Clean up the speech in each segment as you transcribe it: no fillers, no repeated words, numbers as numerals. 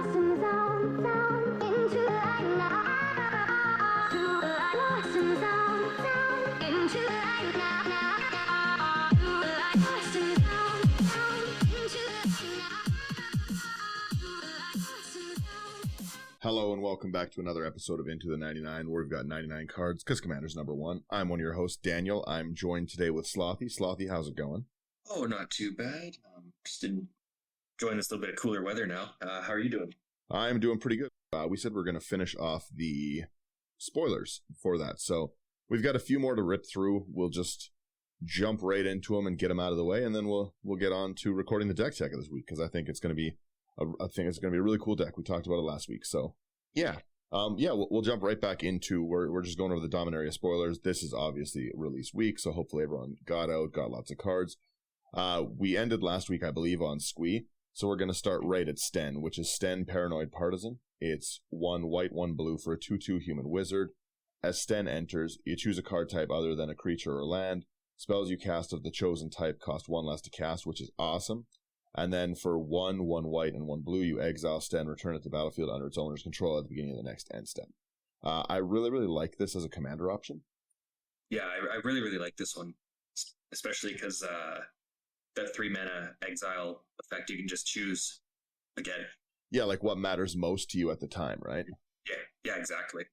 Hello and welcome back to another episode of Into the 99, where we've got 99 cards, because Commander's number one. I'm one of your hosts, Daniel. I'm joined today with Slothy. Slothy, how's it going? Oh, not too bad. Just enjoying this little bit of cooler weather now. How are you doing? I'm doing pretty good. We said we're going to finish off the spoilers for that, so we've got a few more to rip through. We'll just jump right into them and get them out of the way, and then we'll get on to recording the deck tech of this week, because I think it's going to be a really cool deck. We talked about it last week, so yeah. We'll jump right back into, we're just going over the Dominaria spoilers. This is obviously release week, so hopefully everyone got lots of cards. We ended last week, I believe, on Squee, so we're going to start right at Sten, which is Sten Paranoid Partisan. It's 1 white, 1 blue for a 2/2 human wizard. As Sten enters, you choose a card type other than a creature or land. Spells you cast of the chosen type cost 1 less to cast, which is awesome. And then for 1 white, and 1 blue, you exile Sten, return it to the battlefield under its owner's control at the beginning of the next end step. I really, really like this as a commander option. Yeah, I really, really like this one, especially because that 3-mana exile effect, you can just choose again. Yeah, like what matters most to you at the time, right? Yeah, exactly.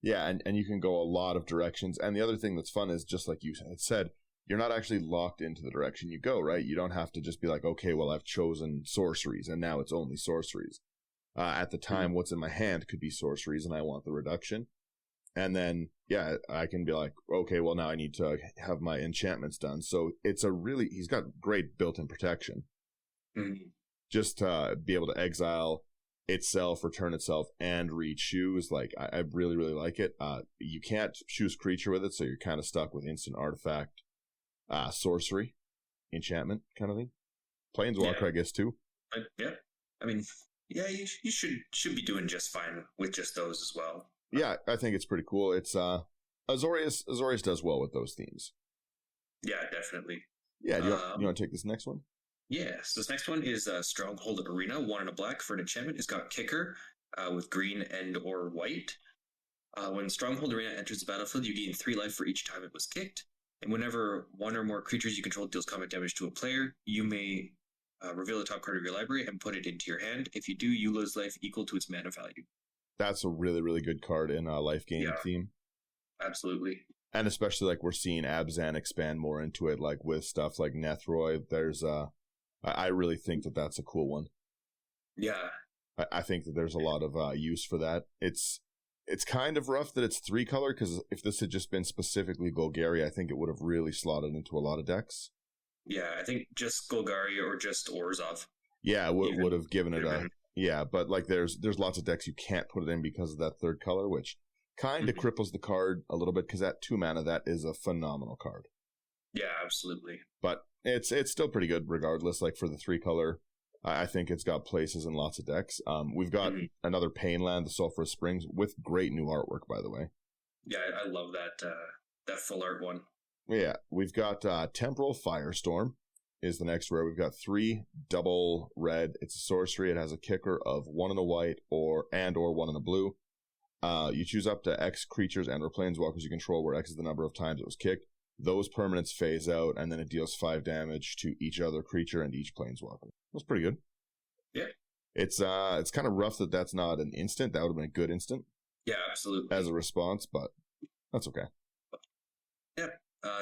Yeah, and you can go a lot of directions. And the other thing that's fun is, just like you had said, you're not actually locked into the direction you go, right? You don't have to just be like, okay, well, I've chosen sorceries, and now it's only sorceries. At the time, what's in my hand could be sorceries, and I want the reduction. And then, yeah, I can be like, okay, well, now I need to have my enchantments done. So he's got great built-in protection. Mm-hmm. Just to be able to exile itself, return itself, and re-choose. Like, I really, really like it. You can't choose creature with it, so you're kind of stuck with instant artifact, sorcery, enchantment kind of thing. Planeswalker, yeah. I guess, too. Yeah. I mean, yeah, you should be doing just fine with just those as well. Yeah, I think it's pretty cool. It's Azorius does well with those themes. Yeah, definitely. Yeah, you want to take this next one? Yes, this next one is Stronghold Arena, 1 and a black for an enchantment. It's got Kicker with green and or white. When Stronghold Arena enters the battlefield, you gain 3 life for each time it was kicked. And whenever 1 or more creatures you control deals combat damage to a player, you may reveal the top card of your library and put it into your hand. If you do, you lose life equal to its mana value. That's a really, really good card in a life gain theme. Absolutely. And especially like we're seeing Abzan expand more into it, like with stuff like Nethroi. I really think that that's a cool one. Yeah. I think that there's a lot of use for that. It's kind of rough that it's 3 color, because if this had just been specifically Golgari, I think it would have really slotted into a lot of decks. Yeah, I think just Golgari or just Orzhov. Yeah, would have given it a... Yeah, but like there's lots of decks you can't put it in because of that 3rd color, which kind of cripples the card a little bit, because at 2 mana, that is a phenomenal card. Yeah, absolutely. But it's still pretty good regardless. Like for the 3 color, I think it's got places in lots of decks. We've got another Painland, the Sulphurous Springs, with great new artwork, by the way. Yeah, I love that full art one. Yeah, we've got Temporal Firestorm is the next rare. We've got 3 double red. It's a sorcery. It has a kicker of 1 in a white or 1 in a blue. You choose up to X creatures and or planeswalkers you control, where X is the number of times it was kicked. Those permanents phase out, and then it deals 5 damage to each other creature and each planeswalker. That's pretty good. Yeah. It's kind of rough that that's not an instant. That would have been a good instant. Yeah, absolutely. As a response, but that's okay. Yeah.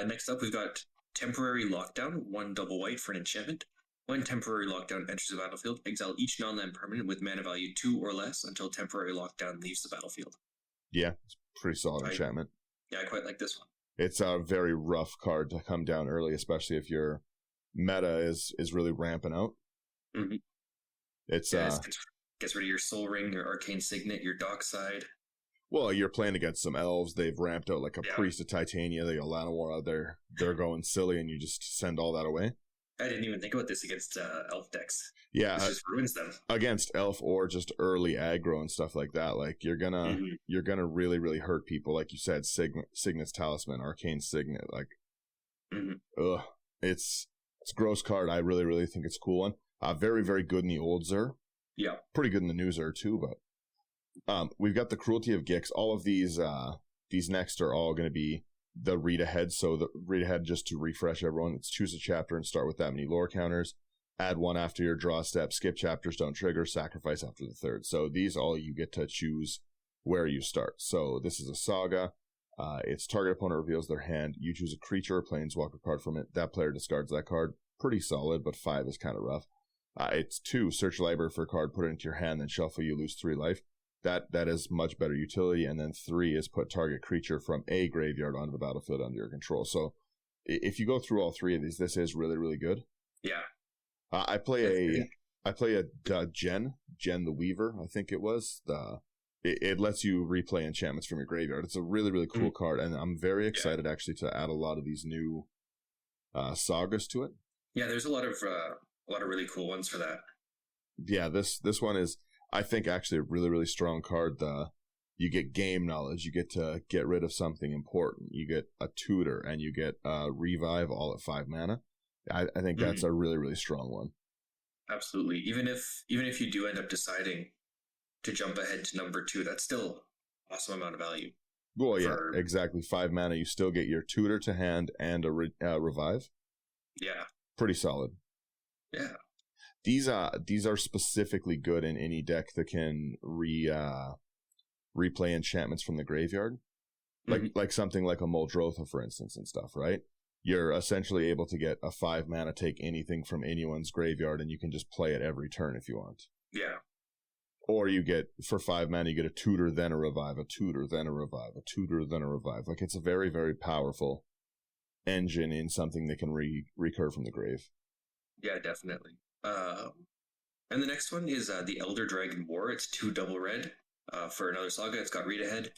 Next up, we've got Temporary Lockdown, 1 double white for an enchantment. When Temporary Lockdown enters the battlefield, exile each non-land permanent with mana value 2 or less until Temporary Lockdown leaves the battlefield. Yeah, it's a pretty solid enchantment. Yeah, I quite like this one. It's a very rough card to come down early, especially if your meta is really ramping out. Mm-hmm. It's gets rid of your Soul Ring, your Arcane Signet, your Dockside. Well, you're playing against some elves. They've ramped out like a Priest of Titania. They got Llanowar out there. They're going silly, and you just send all that away. I didn't even think about this against elf decks. Yeah, this just ruins them against elf or just early aggro and stuff like that. Like you're gonna really, really hurt people. Like you said, Signet's Talisman, Arcane Signet. Like, it's a gross card. I really, really think it's a cool one. Very, very good in the old Zer. Yeah. Pretty good in the news there too, but we've got the Cruelty of Gix. All of these next are all going to be the read ahead. So the read ahead, just to refresh everyone, it's choose a chapter and start with that many lore counters. Add one after your draw step, skip chapters, don't trigger, sacrifice after the third. So these all you get to choose where you start. So this is a saga. Its target opponent reveals their hand. You choose a creature or planeswalker card from it. That player discards that card. Pretty solid, but 5 is kind of rough. It's 2, search library for a card, put it into your hand, then shuffle, you lose 3 life. That is much better utility. And then 3 is put target creature from a graveyard onto the battlefield under your control. So if you go through all 3 of these, this is really, really good. Yeah. I play a Jen the Weaver, I think it was. It lets you replay enchantments from your graveyard. It's a really, really cool card, and I'm very excited actually to add a lot of these new sagas to it. Yeah, there's a lot of really cool ones for that. Yeah, this one is, I think, actually a really, really strong card. You get game knowledge, you get to get rid of something important, you get a tutor, and you get revive all at 5 mana. I think that's a really, really strong one. Absolutely. Even if you do end up deciding to jump ahead to number 2, that's still awesome amount of value. Well, yeah, exactly. 5 mana, you still get your tutor to hand and a revive. Yeah. Pretty solid. Yeah. These are specifically good in any deck that can replay enchantments from the graveyard. Like something like a Muldrotha, for instance, and stuff, right? You're essentially able to get a 5 mana, take anything from anyone's graveyard, and you can just play it every turn if you want. Yeah. Or you get, for 5 mana, you get a tutor, then a revive, a tutor, then a revive, a tutor, then a revive. Like, it's a very, very powerful engine in something that can recur from the grave. Yeah, definitely. And the next one is the Elder Dragon War. It's 2 double red for another saga. It's got read ahead.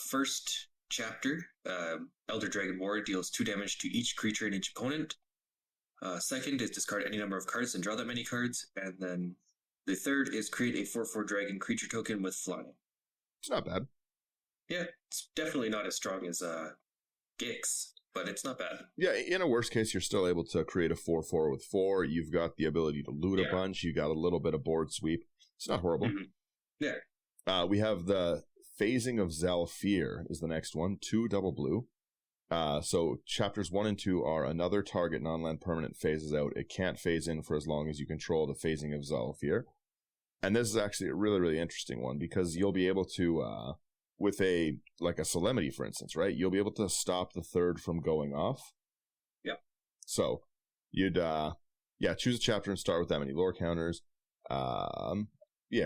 First chapter, Elder Dragon War deals 2 damage to each creature and each opponent. Second is discard any number of cards and draw that many cards. And then the third is create a 4/4 dragon creature token with flying. It's not bad. Yeah, it's definitely not as strong as Gix, but it's not bad. Yeah, in a worst case, you're still able to create a 4/4 with 4. You've got the ability to loot a bunch. You got a little bit of board sweep. It's not horrible. Yeah. We have the Phasing of Zalfir is the next one. 2 double blue. So chapters 1 and 2 are another target non-land permanent phases out. It can't phase in for as long as you control the Phasing of Zalfir. And this is actually a really, really interesting one because you'll be able to, with a Solemnity, for instance, right? You'll be able to stop the third from going off. Yep. So you'd, choose a chapter and start with that many lore counters.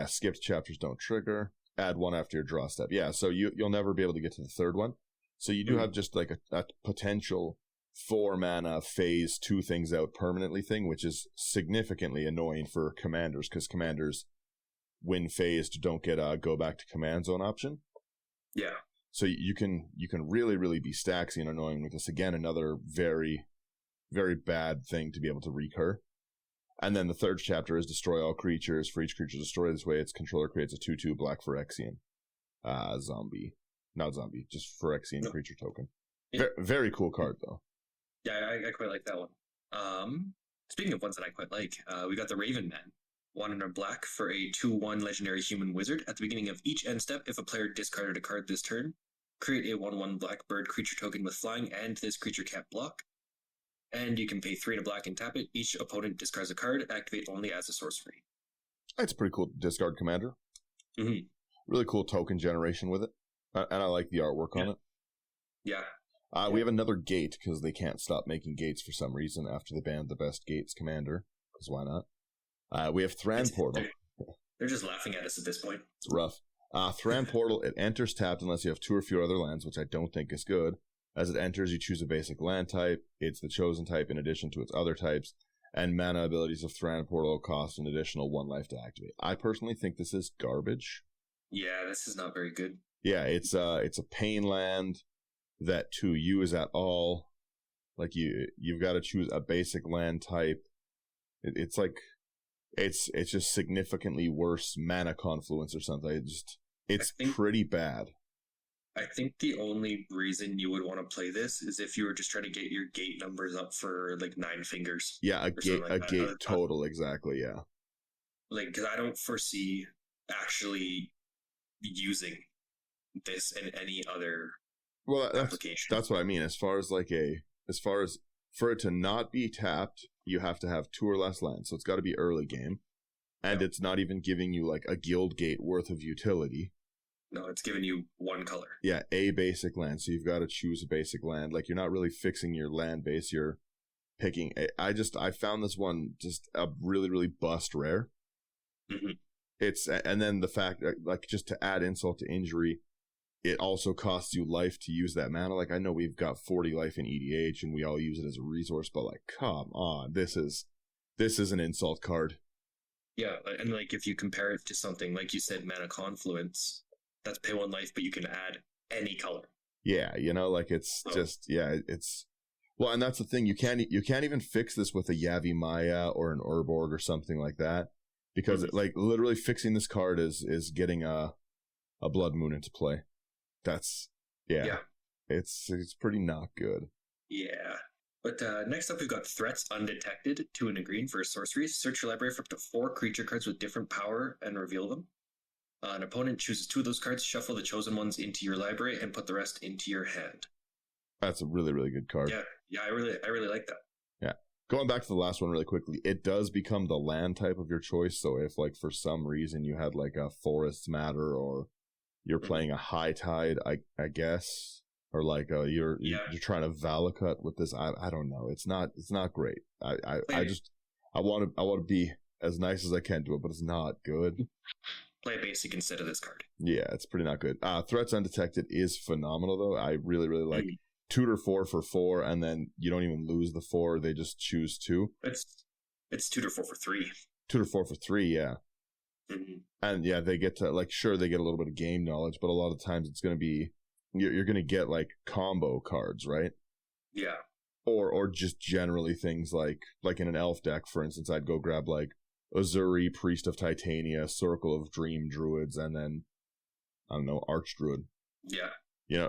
Skipped chapters don't trigger. Add one after your draw step. Yeah, so you'll never be able to get to the third one. So you do have just like a potential 4 mana phase 2 things out permanently thing, which is significantly annoying for commanders because commanders, when phased, don't get a go back to command zone option. Yeah. So you can really, really be staxy and annoying with this. Again, another very, very bad thing to be able to recur. And then the third chapter is destroy all creatures. For each creature destroyed this way, its controller creates a 2/2 black Phyrexian. Not zombie, just Phyrexian creature token. Yeah. Very cool card, though. Yeah, I quite like that one. Speaking of ones that I quite like, we got the Raven Man. 1 and a black for a 2/1 legendary human wizard. At the beginning of each end step, if a player discarded a card this turn, create a 1/1 black bird creature token with flying, and this creature can't block. And you can pay 3 and a black and tap it. Each opponent discards a card, activate only as a sorcery. It's a pretty cool discard commander. Mm-hmm. Really cool token generation with it. And I like the artwork on it. Yeah. We have another gate, because they can't stop making gates for some reason after they banned the best gates commander, because why not? We have Thran Portal. They're just laughing at us at this point. It's rough. Thran Portal, it enters tapped unless you have 2 or fewer other lands, which I don't think is good. As it enters, you choose a basic land type. It's the chosen type in addition to its other types. And mana abilities of Thran Portal cost an additional 1 life to activate. I personally think this is garbage. Yeah, this is not very good. Yeah, it's a pain land that to use at all, like you've got to choose a basic land type. It's just significantly worse mana confluence or something. It's pretty bad. I think the only reason you would want to play this is if you were just trying to get your gate numbers up for like 9 fingers. Yeah, a gate total, exactly, yeah. Like, because I don't foresee actually using this in any other Well, application. that's what I mean. As far as for it to not be tapped, you have to have 2 or less lands. So it's got to be early game. And it's not even giving you like a guild gate worth of utility. No, it's giving you 1 color. Yeah, a basic land. So you've got to choose a basic land. Like, you're not really fixing your land base. You're picking. I found this one just a really, really bust rare. Mm-hmm. And then the fact, like, just to add insult to injury, it also costs you life to use that mana. Like, I know we've got 40 life in EDH and we all use it as a resource, but like, come on, this is an insult card. Yeah, and like if you compare it to something like you said, Mana Confluence, that's pay 1 life, but you can add any color. Yeah, like it's it's well, and that's the thing. You can't even fix this with a Yavi Maya or an Urborg or something like that, because like literally fixing this card is getting a Blood Moon into play. That's it's pretty not good. Yeah. But next up, we've got Threats Undetected, 2 and a green for a sorcery. Search your library for up to 4 creature cards with different power and reveal them. An opponent chooses 2 of those cards, shuffle the chosen ones into your library, and put the rest into your hand. That's a really, really good card. Yeah, I really like that. Yeah. Going back to the last one really quickly, it does become the land type of your choice. So if like for some reason you had like a Forest Matter, or you're playing a High Tide, I guess, or like you're trying to Valakut with this, I don't know. It's not great. I want to be as nice as I can to it, but it's not good. Play a basic instead of this card. Yeah, it's pretty not good. Threats Undetected is phenomenal though. I really, really like tutor 4 for 4, and then you don't even lose the 4. They just choose 2. It's tutor 4 for 3. Tutor 4 for 3, yeah. Mm-hmm. And yeah, they get to they get a little bit of game knowledge, but a lot of times it's going to be you're going to get like combo cards, right? Yeah. Or just generally things like in an elf deck, for instance, I'd go grab like Azuri, Priest of Titania, Circle of Dream Druids, and then I don't know, Archdruid. Yeah.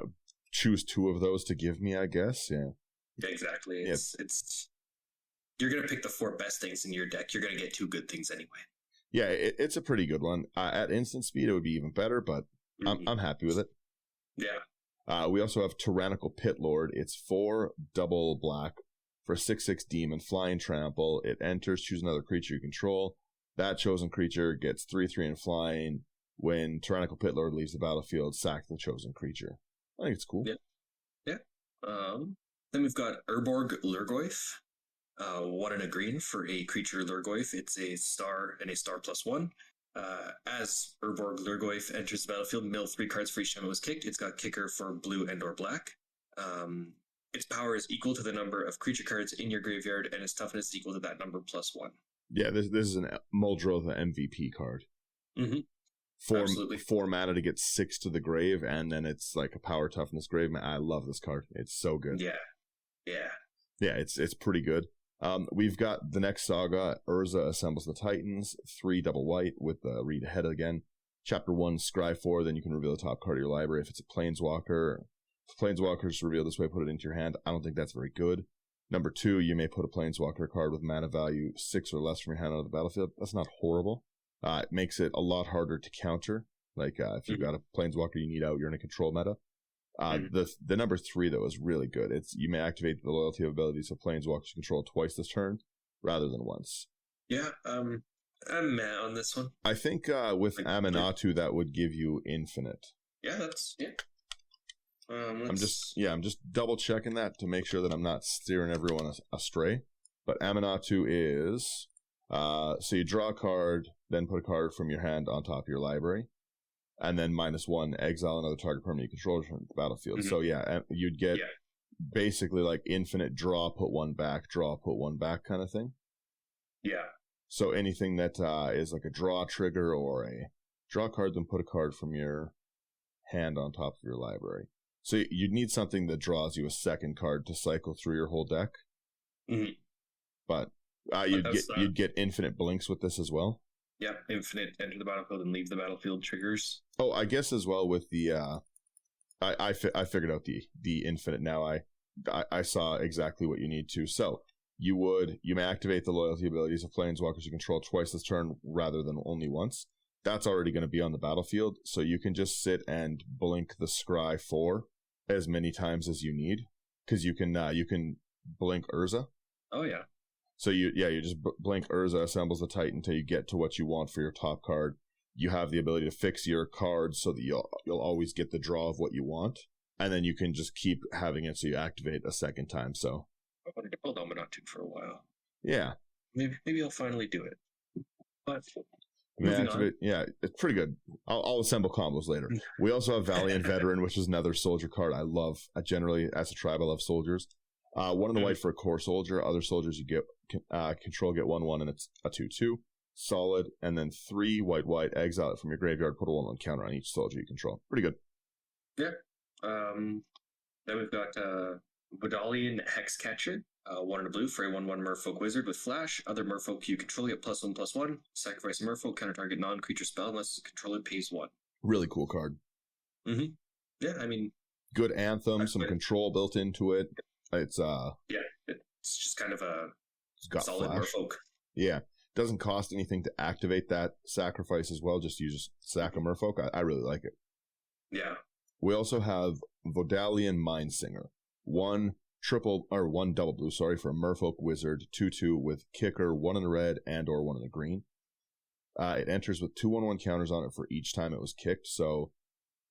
Choose 2 of those to give me, I guess. Yeah. Exactly. It's you're gonna pick the 4 best things in your deck. You're gonna get 2 good things anyway. Yeah, it's a pretty good one. At instant speed, it would be even better, but I'm happy with it. Yeah. We also have Tyrannical Pit Lord. It's 4 double black for 6/6 demon, flying trample. It enters, choose another creature you control. That chosen creature gets 3/3 and flying. When Tyrannical Pit Lord leaves the battlefield, sack the chosen creature. I think it's cool. Yeah. Then we've got Urborg Lurgoyf. 1 and a green for a creature Lurgoyf. It's a star and a star +1. As Urborg Lurgoyf enters the battlefield, mill 3 cards for each time it was kicked. It's got kicker for blue and or black. Its power is equal to the number of creature cards in your graveyard, and its toughness is equal to that number +1. Yeah, this is an Muldrotha MVP card. Mm-hmm. 4 mana to get 6 to the grave, and then it's like a power toughness grave. I love this card. It's so good. Yeah, it's pretty good. We've got the next saga, Urza Assembles the Titans, 3 double white with the read ahead again. Chapter 1, scry 4, then you can reveal the top card of your library. If it's a Planeswalker, if Planeswalker's revealed this way, put it into your hand. I don't think that's very good. Number 2, you may put a Planeswalker card with mana value 6 or less from your hand onto the battlefield. That's not horrible. It makes it a lot harder to counter. Like, if you've got a Planeswalker you need out, you're in a control meta. The number 3 though is really good. It's you may activate the loyalty abilities of Planeswalkers you control twice this turn, rather than once. Yeah, I'm mad on this one. I think with Aminatu that would give you infinite. Yeah, that's I'm just double checking that to make sure that I'm not steering everyone astray. But Aminatu is so you draw a card, then put a card from your hand on top of your library. And then -1, exile another target permanent you control from the battlefield. Mm-hmm. So yeah, you'd get basically like infinite draw, put 1 back, draw, put 1 back kind of thing. Yeah. So anything that is like a draw trigger or a draw card, then put a card from your hand on top of your library. So you'd need something that draws you a second card to cycle through your whole deck. Mm-hmm. But you'd get infinite blinks with this as well. Yeah, infinite enter the battlefield and leave the battlefield triggers. Oh, I guess as well with the I figured out the infinite now. I saw exactly what you need to. So you may activate the loyalty abilities of planeswalkers you control twice this turn rather than only once. That's already going to be on the battlefield, so you can just sit and blink the Scry 4 as many times as you need, because you can blink Urza. Oh yeah. So you just blink Urza, assembles the Titan until you get to what you want for your top card. You have the ability to fix your cards so that you'll always get the draw of what you want, and then you can just keep having it so you activate a second time. So I wanted to pull Dominaria for a while. Yeah. Maybe I'll finally do it. But yeah, it's pretty good. I'll assemble combos later. We also have Valiant Veteran, which is another soldier card I love. Generally, as a tribe, I love soldiers. 1 in the white for a core soldier. Other soldiers you get control get 1/1, and it's a 2/2. Solid. And then 3 white, exile it from your graveyard, put a 1/1 counter on each soldier you control. Pretty good. Yeah. Then we've got Vodalian Hexcatcher. 1 in a blue for a 1/1 Merfolk Wizard with Flash. Other Merfolk you control get +1/+1. Sacrifice a Merfolk, counter target non-creature spell unless the controller pays 1. Really cool card. Mm-hmm. Yeah, I mean... Good anthem, some control built into it. It's it's just kind of a solid Flash. Merfolk. Yeah. Doesn't cost anything to activate that sacrifice as well. Just use sack a Merfolk. I really like it. Yeah. We also have Vodalian Mindsinger. 1 double blue, for a Merfolk Wizard, 2/2 with kicker, 1 in the red and or 1 in the green. It enters with 2/1/1 counters on it for each time it was kicked, so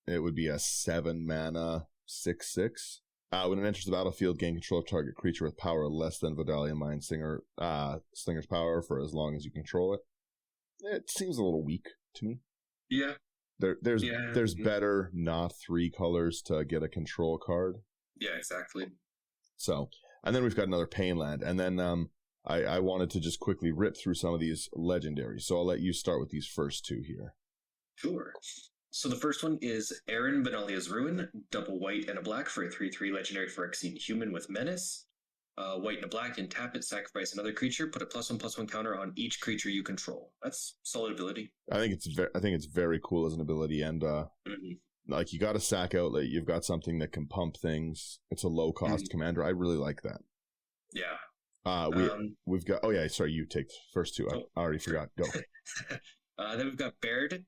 it would be a 7 mana 6/6. When it enters the battlefield, gain control of target creature with power less than Vodalian Slinger's power for as long as you control it. It seems a little weak to me. Yeah. There's better not 3 colors to get a control card. Yeah, exactly. So, and then we've got another Painland, and then I wanted to just quickly rip through some of these legendaries. So I'll let you start with these first 2 here. Sure. So the first one is Aaron Benalia's Ruin, double white and a black for a 3/3 legendary Phyrexian human with menace. White and a black, and tap it, sacrifice another creature, put a +1/+1 counter on each creature you control. That's solid ability. I think it's very cool as an ability, and like you got a sack outlet, you've got something that can pump things. It's a low cost commander. I really like that. Yeah. We've got. Oh yeah, sorry. You take the first 2. I already forgot. Go. Then we've got Baird,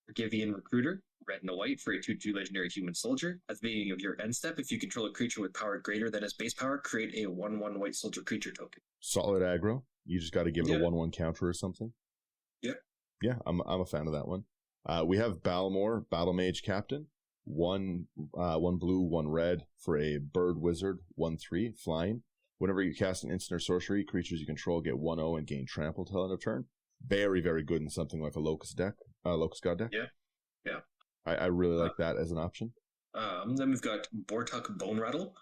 Forgivian Recruiter, red and a white for a 2/2 legendary human soldier. At the beginning of your end step, if you control a creature with power greater than its base power, create a 1/1 white soldier creature token. Solid aggro. You just got to give it a 1/1 counter or something. Yeah, I'm a fan of that one. We have Balmor, Battle Mage Captain. 1 blue, 1 red for a bird wizard, 1/3 flying. Whenever you cast an instant or sorcery, creatures you control get 1/0 and gain trample till end of turn. Very, very good in something like a Locust God deck. Yeah. I really like that as an option. Then we've got Bortuk Bone Rattle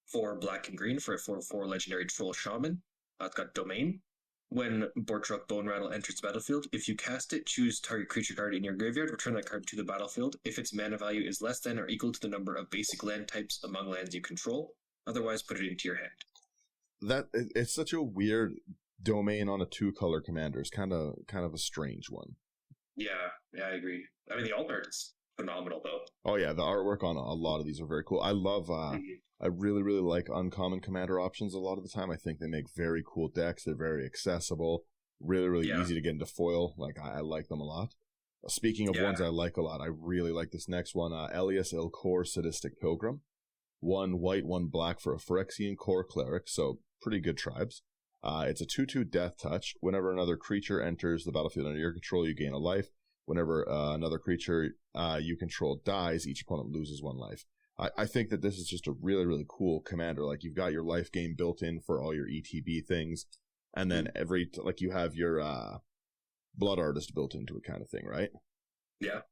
for black and green for a 4/4 legendary troll shaman. It's got Domain. When Bortuk Bone Rattle enters the battlefield, if you cast it, choose target creature card in your graveyard, return that card to the battlefield if its mana value is less than or equal to the number of basic land types among lands you control. Otherwise, put it into your hand. It's such a weird Domain on a 2-color commander. It's kind of a strange one. Yeah, I agree. I mean, the alt art is phenomenal, though. Oh yeah, the artwork on a lot of these are very cool. I love. I really, really like uncommon commander options a lot of the time. I think they make very cool decks. They're very accessible, really, really easy to get into foil. Like, I like them a lot. Speaking of ones I like a lot, I really like this next one. Elias Ilkor, Sadistic Pilgrim. 1 white, 1 black for a Phyrexian core cleric, so pretty good tribes. It's a 2/2 death touch. Whenever another creature enters the battlefield under your control, you gain a life. Whenever another creature you control dies, each opponent loses 1 life. I think that this is just a really, really cool commander. Like, you've got your life gain built in for all your ETB things, and then you have your Blood Artist built into it kind of thing, right? Yeah.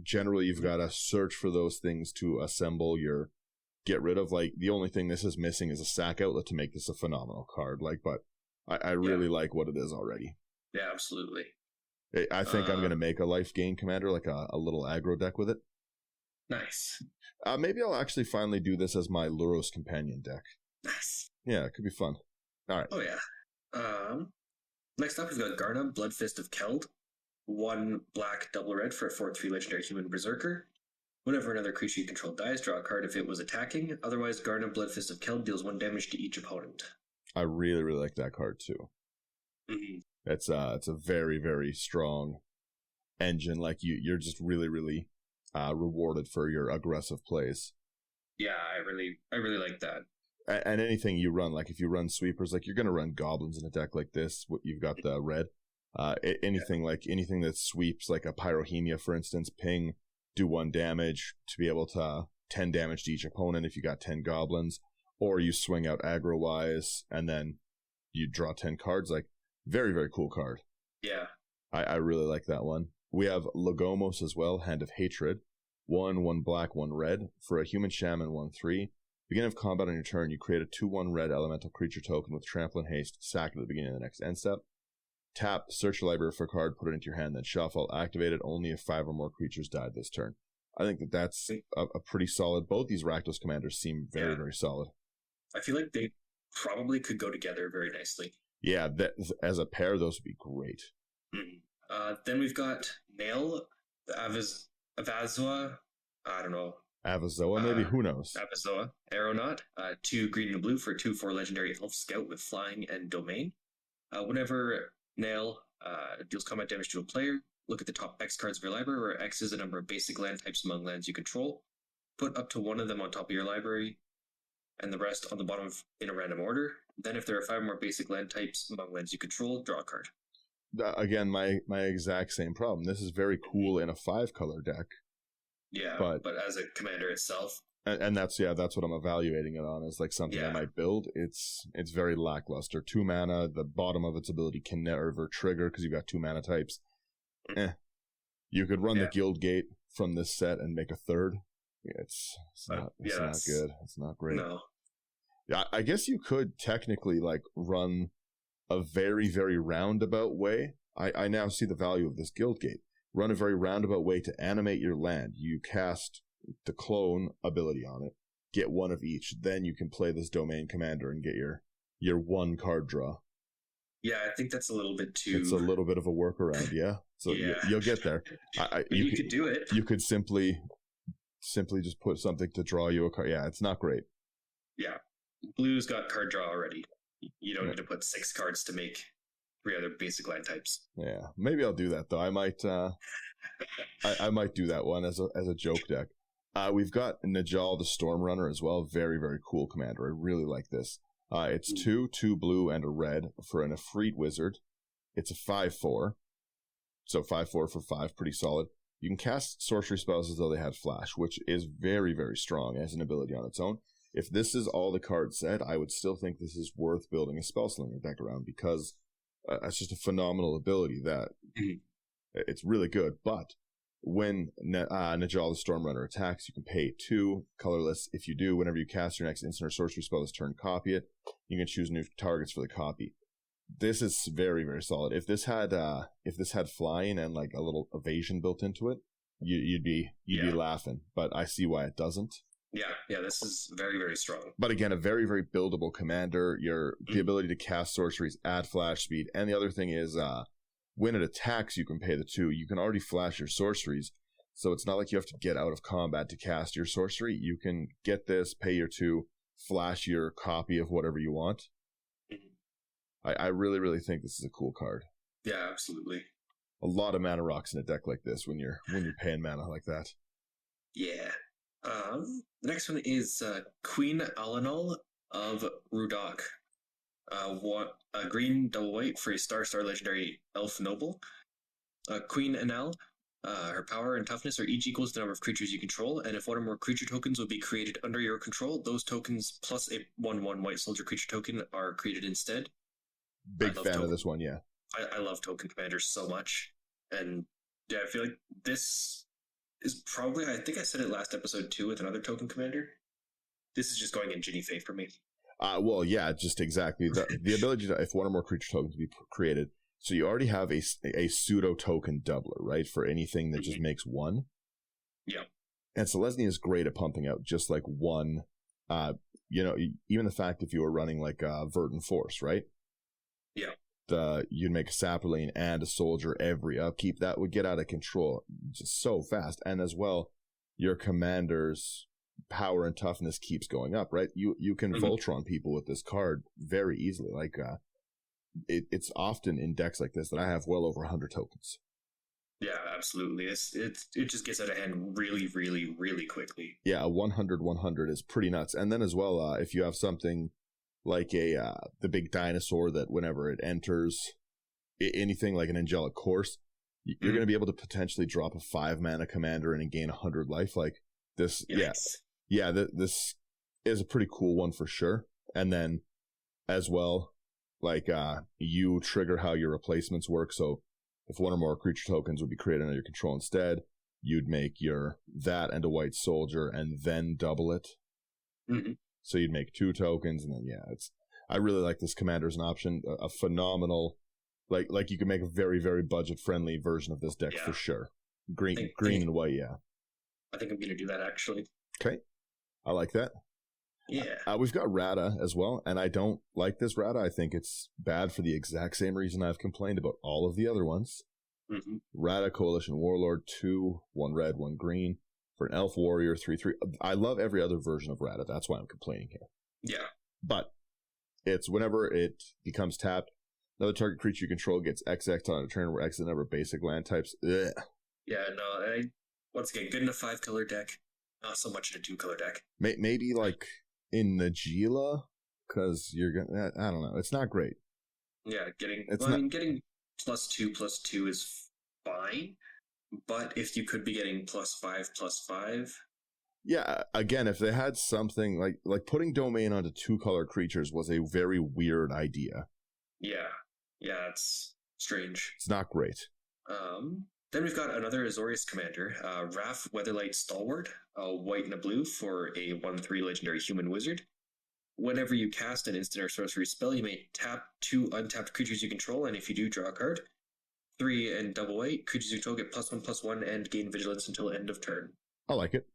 Generally, you've got to search for those things to assemble your get rid of. Like, the only thing this is missing is a sack outlet to make this a phenomenal card. Like, but I really like what it is already. Yeah, absolutely. I think I'm going to make a life gain commander, like a little aggro deck with it. Nice. Maybe I'll actually finally do this as my Luros companion deck. Nice. Yeah, it could be fun. All right. Oh, yeah. Next up, we've got Garna, Bloodfist of Keld. 1 black, double red for a 4/3 legendary human berserker. Whenever another creature you control dies, draw a card if it was attacking. Otherwise, Garna, Bloodfist of Keld deals 1 damage to each opponent. I really, really like that card too. Mm-hmm. It's a very, very strong engine. Like you're just really, really rewarded for your aggressive plays. Yeah, I really like that. And anything you run, like if you run sweepers, like you're gonna run goblins in a deck like this. You've got the red. Anything that sweeps, like a Pyrohemia, for instance, ping, do 1 damage to be able to 10 damage to each opponent if you got 10 goblins, or you swing out aggro wise and then you draw 10 cards. Like very, very cool card. Yeah, I really like that one. We have Logomos as well, Hand of Hatred. 1 black, 1 red. For a human shaman, 1/3. Beginning of combat on your turn, you create a 2/1 red elemental creature token with trample and haste, sack it at the beginning of the next end step. Tap, search your library for a card, put it into your hand, then shuffle. Activate it only if 5 or more creatures died this turn. I think that's a pretty solid. Both these Rakdos commanders seem very, very solid. I feel like they probably could go together very nicely. Yeah, as a pair, those would be great. Mm-hmm. Then we've got Nail, the Avazoa, I don't know. Avazoa, maybe? Who knows? Avazoa, Aeronaut, 2 green and blue for 2/4 legendary elf scout with flying and domain. Whenever Nail deals combat damage to a player, look at the top X cards of your library, where X is the number of basic land types among lands you control. Put up to 1 of them on top of your library, and the rest on the bottom in a random order. Then if there are 5 more basic land types among lands you control, draw a card. Again, my exact same problem. This is very cool in a 5-color deck. Yeah, but as a commander itself. And that's what I'm evaluating it on, is like something I might build. It's very lackluster. 2 mana, the bottom of its ability can never trigger because you've got 2 mana types. You could run the Guild Gate from this set and make a 3rd. It's not good. It's not great. No. Yeah, I guess you could technically like run a very, very roundabout way. I now see the value of this Guild Gate. Run a very roundabout way to animate your land. You cast the clone ability on it, get 1 of each, then you can play this domain commander and get your 1 card draw. Yeah, I think that's a little bit too... It's a little bit of a workaround, yeah. So you'll get there. You could do it. You could simply just put something to draw you a card. Yeah, it's not great. Yeah. Blue's got card draw already. You don't need to put 6 cards to make 3 other basic land types. Yeah, maybe I'll do that though. I might I might do that one as a joke deck. We've got Najal the Stormrunner as well. Very, very cool commander. I really like this. It's 2 blue, and a red for an Efreet Wizard. It's a 5/4. So 5/4 for 5, pretty solid. You can cast sorcery spells as though they had flash, which is very, very strong as an ability on its own. If this is all the cards said, I would still think this is worth building a spell slinger deck around, because it's just a phenomenal ability that it's really good. But when Najal the Stormrunner attacks, you can pay 2 colorless. If you do, whenever you cast your next instant or sorcery spell this turn, copy it. You can choose new targets for the copy. This is very, very solid. If this had flying and like a little evasion built into it, you'd be laughing. But I see why it doesn't. Yeah, this is very, very strong. But again, a very, very buildable commander. The ability to cast sorceries, add flash speed, and the other thing is when it attacks, you can pay the 2. You can already flash your sorceries, so it's not like you have to get out of combat to cast your sorcery. You can get this, pay your 2, flash your copy of whatever you want. I really, really think this is a cool card. Yeah, absolutely. A lot of mana rocks in a deck like this when you're paying mana like that. Yeah. The next one is Queen Alanol of Rudok. Green, double white for a star legendary elf noble. Queen Anel, her power and toughness are each equals the number of creatures you control, and if 1 or more creature tokens will be created under your control, those tokens plus a 1/1 white soldier creature token are created instead. Big fan of this one, yeah. I love token commanders so much, and yeah, I feel like this is probably, I think I said it last episode too with another token commander. This is just going in Ginny Fae for me. Well, yeah, just exactly. The ability to, if 1 or more creature tokens be created, so you already have a pseudo token doubler, right, for anything that just makes 1. Yeah. And Selesnya is great at pumping out just like 1. Even the fact if you were running like Verdant Force, right? Yeah. You'd make a Saproline and a soldier every upkeep. That would get out of control just so fast. And as well, your commanders power and toughness keeps going up, right? You can Voltron people with this card very easily. Like, it's often in decks like this that I have well over 100 tokens. Yeah, absolutely. It just gets out of hand really, really, really quickly. Yeah, a 100 is pretty nuts. And then as well, if you have something like the big dinosaur that whenever it enters anything like an angelic course, you're going to be able to potentially drop a 5-mana commander and gain 100 life. Like this, Yes. This is a pretty cool one for sure. And then as well, like you trigger how your replacements work. So if one or more creature tokens would be created under your control instead, you'd make your that and a white soldier and then double it. So you'd make 2 tokens, and then I really like this commander as an option. A phenomenal, like you can make a very, very budget friendly version of this deck for sure. Green and white, I think I'm gonna do that actually. Okay, I like that. Yeah. We've got Rata as well, and I don't like this Rata. I think it's bad for the exact same reason I've complained about all of the other ones. Rata Coalition Warlord, 2, 1 red, 1 green. For an Elf Warrior, 3/3. I love every other version of Rata. That's why I'm complaining here. Yeah. But it's whenever it becomes tapped, another target creature you control gets XX on a turn where X is the number of basic land types. Ugh. Yeah, no, once again, good in a 5-color deck. Not so much in a 2-color deck. Maybe like in the Gila, because you're gonna. I don't know. It's not great. Yeah, getting +2/+2 is fine, but if you could be getting +5/+5. Yeah, again, if they had something like putting domain onto 2-color creatures was a very weird idea. Yeah, it's strange. It's not great. Then we've got another Azorius commander, Wrath Weatherlight Stalwart, a white and a blue for a 1/3 legendary human wizard. Whenever you cast an instant or sorcery spell, you may tap 2 untapped creatures you control, and if you do, draw a card. 3 and double white, creatures you control get +1/+1 and gain vigilance until end of turn. I like it.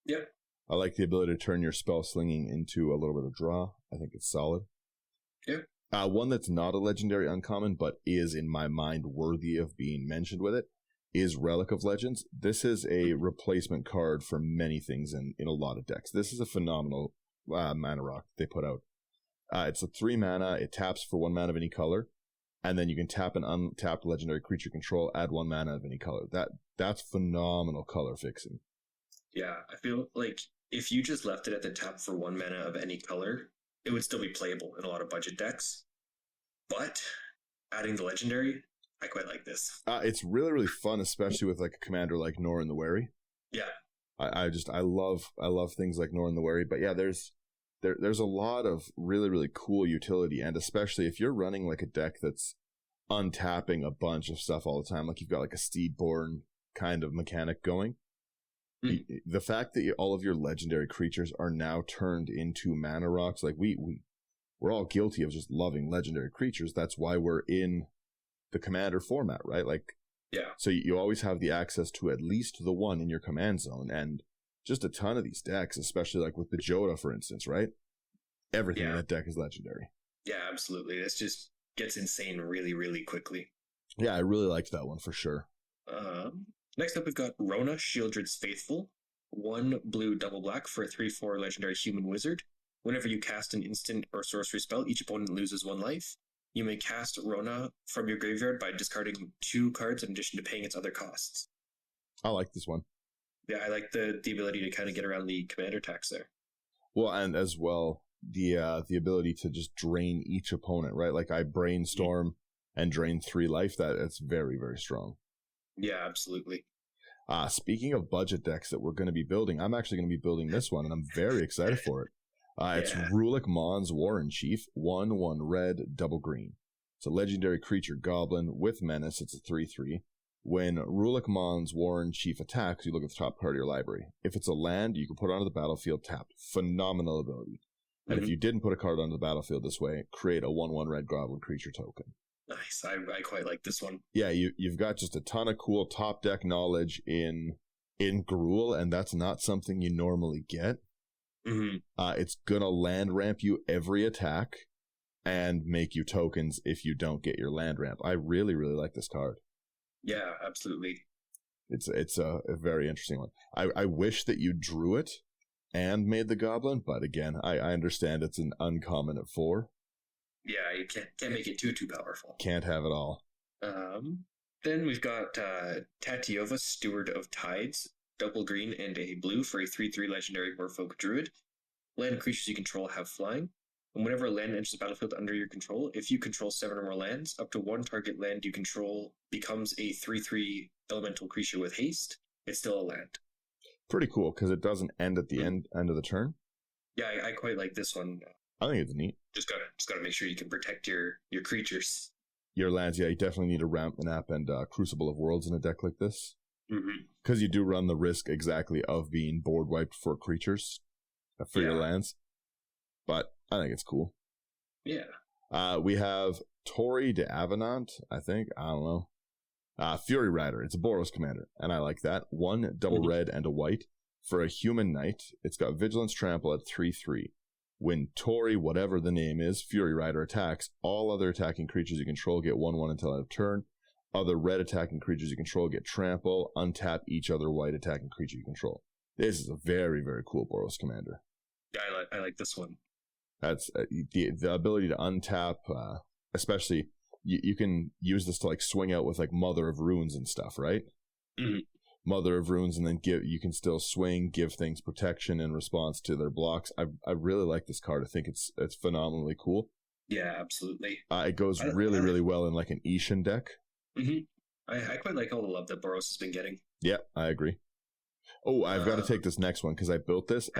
Yep. I like the ability to turn your spell slinging into a little bit of draw. I think it's solid. Yep. One that's not a legendary uncommon, but is in my mind worthy of being mentioned with it, is Relic of Legends. This is a replacement card for many things in a lot of decks. This is a phenomenal mana rock they put out. It's a 3 mana. It taps for 1 mana of any color, and then you can tap an untapped legendary creature control, add 1 mana of any color. That's phenomenal color fixing. Yeah, I feel like if you just left it at the tap for 1 mana of any color, it would still be playable in a lot of budget decks. But adding the legendary, I quite like this. It's really, really fun, especially with like a commander like Norin the Wary. Yeah. I love things like Norin the Wary. But yeah, there's a lot of really, really cool utility, and especially if you're running like a deck that's untapping a bunch of stuff all the time, like you've got like a Steedborn kind of mechanic going. The fact that all of your legendary creatures are now turned into mana rocks, like we're all guilty of just loving legendary creatures. That's why we're in the commander format, right? Like, yeah. So you always have the access to at least the one in your command zone, and just a ton of these decks, especially like with the Joda, for instance, right? Everything in that deck is legendary. Yeah, absolutely. This just gets insane really, really quickly. Yeah, I really liked that one for sure. Next up, we've got Rona, Shieldred's Faithful. 1 blue, double black for a 3/4 legendary human wizard. Whenever you cast an instant or sorcery spell, each opponent loses 1 life. You may cast Rona from your graveyard by discarding 2 cards in addition to paying its other costs. I like this one. Yeah, I like the ability to kind of get around the commander tax there. Well, and as well, the ability to just drain each opponent, right? Like I brainstorm and drain 3 life. That's very, very strong. Yeah, absolutely. Speaking of budget decks that we're going to be building, I'm actually going to be building this one, and I'm very excited for it. It's Rulik Mon's Warren Chief, 1/1 red, double green. It's a legendary creature goblin with menace. It's a 3/3. When Rulik Mon's Warren Chief attacks, you look at the top card of your library. If it's a land, you can put it onto the battlefield tapped. Phenomenal ability. And if you didn't put a card onto the battlefield this way, create a 1/1 red goblin creature token. Nice. I quite like this one. Yeah, you've got just a ton of cool top deck knowledge in Gruul, and that's not something you normally get. It's gonna land ramp you every attack and make you tokens if you don't get your land ramp. I really, really like this card. Yeah, absolutely. It's a very interesting one. I wish that you drew it and made the goblin, but again, I understand it's an uncommon at 4. Yeah, you can't make it too powerful. Can't have it all. Then we've got Tatiova, Steward of Tides, double green and a blue for a 3/3 legendary Merfolk Druid. Land creatures you control have flying. And whenever a land enters the battlefield under your control, if you control 7 or more lands, up to 1 target land you control becomes a 3/3 elemental creature with haste. It's still a land. Pretty cool, because it doesn't end at the end of the turn. Yeah, I quite like this one. I think it's neat. Just gotta make sure you can protect your creatures. Your lands, yeah, you definitely need a Ramp and App and Crucible of Worlds in a deck like this. Mm-hmm. Because you do run the risk exactly of being board wiped for creatures, for your lands. But I think it's cool. Yeah. We have Tori de Avenant, I think. I don't know. Fury Rider. It's a Boros commander, and I like that. 1 double red and a white. For a human knight, it's got Vigilance Trample at 3/3. When Tori, whatever the name is, Fury Rider attacks, all other attacking creatures you control get 1/1 until end of turn. Other red attacking creatures you control get trample. Untap each other white attacking creature you control. This is a very, very cool Boros commander. Yeah, I like this one. That's the ability to untap, especially you can use this to like swing out with like Mother of Runes and stuff, right? Mm-hmm. Mother of Runes, and then you can still swing, give things protection in response to their blocks. I really like this card. I think it's phenomenally cool. Yeah, absolutely. It goes really well in like an Ishan deck. Mm-hmm. I quite like all the love that Boros has been getting. Yeah, I agree. Oh, I've got to take this next one because I built this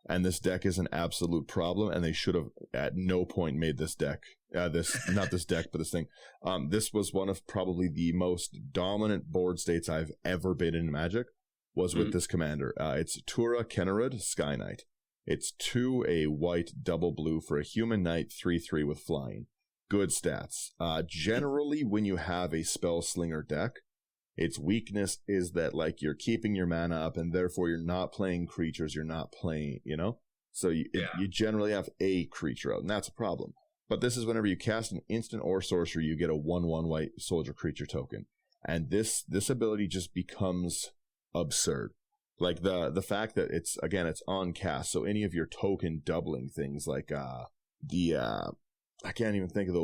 and this deck is an absolute problem, and they should have at no point made this deck. Not this deck, but this thing. This was one of probably the most dominant board states I've ever been in Magic, was with this commander. It's Tura Kennerud, Sky Knight. It's 2 a white double blue for a human knight, 3/3 with flying. Good stats. Generally, when you have a spell slinger deck, its weakness is that like you're keeping your mana up, and therefore you're not playing creatures. You're not playing, So you generally have a creature out, and that's a problem. But this is whenever you cast an instant or sorcery, you get a 1/1 white soldier creature token, and this ability just becomes absurd. Like the fact that it's on cast, so any of your token doubling things like I can't even think of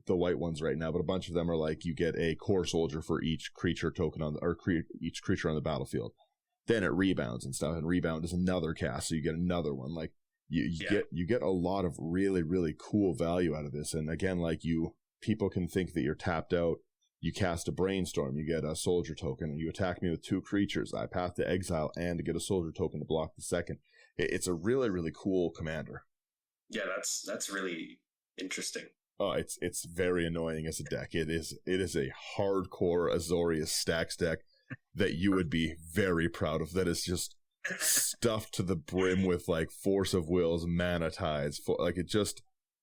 the white ones right now, but a bunch of them are like you get a core soldier for each creature token each creature on the battlefield. Then it rebounds and stuff, and rebound is another cast, so you get another one. Like you get a lot of really, really cool value out of this. And again, like people can think that you're tapped out. You cast a Brainstorm, you get a soldier token, and you attack me with 2 creatures. I path to exile and get a soldier token to block the second. It's a really, really cool commander. Yeah, that's really interesting. Oh, it's very annoying as a deck. It is a hardcore Azorius Stacks deck that you would be very proud of. That is just stuffed to the brim with like Force of Wills, Mana Tides.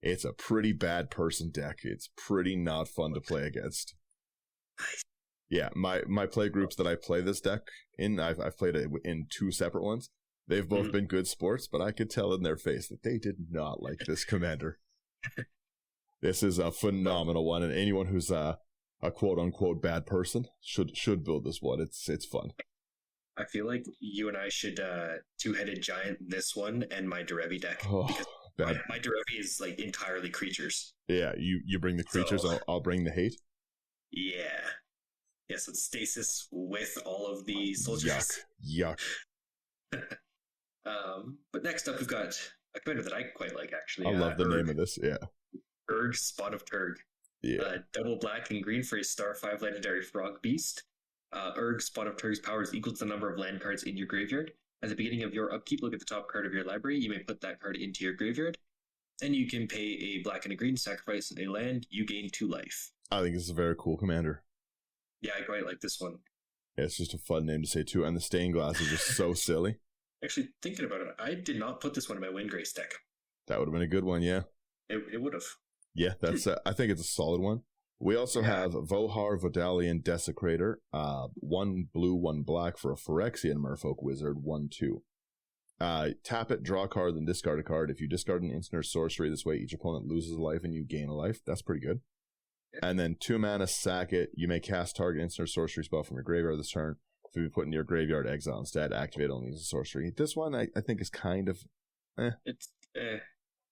It's a pretty bad person deck. It's pretty not fun to play against. Yeah, my play groups that I play this deck in, I've played it in 2 separate ones. They've both been good sports, but I could tell in their face that they did not like this commander. This is a phenomenal one, and anyone who's a quote-unquote bad person should build this one. It's fun. I feel like you and I should two-headed giant this one and my Derevi deck. Oh, because my Derevi is like entirely creatures. Yeah, you bring the creatures, so, I'll bring the hate. Yeah. Yes, it's stasis with all of the soldiers. Yuck. But next up we've got a commander that I quite like, actually. I love the name of this, yeah. Urg, Spot of Turg. Yeah. Double black and green for a star 5 legendary frog beast. Urg, Spot of Turg's power is equal to the number of land cards in your graveyard. At the beginning of your upkeep, look at the top card of your library. You may put that card into your graveyard. And you can pay a black and a green, sacrifice a land, you gain 2 life. I think this is a very cool commander. Yeah, I quite like this one. Yeah, it's just a fun name to say too, and the stained glass is just so silly. Actually, thinking about it, I did not put this one in my Windgrace deck. That would have been a good one, yeah. It would have. Yeah, that's. I think it's a solid one. We also have Vohar Vodalian Desecrator, 1 blue, 1 black for a Phyrexian Merfolk Wizard, 1/2. Tap it, draw a card, then discard a card. If you discard an instant or sorcery this way, each opponent loses a life and you gain a life. That's pretty good. Yeah. And then 2 mana, sack it. You may cast target instant or sorcery spell from your graveyard this turn. to be put into your graveyard, exile instead, activate only as a sorcery. This one I think is kind of It's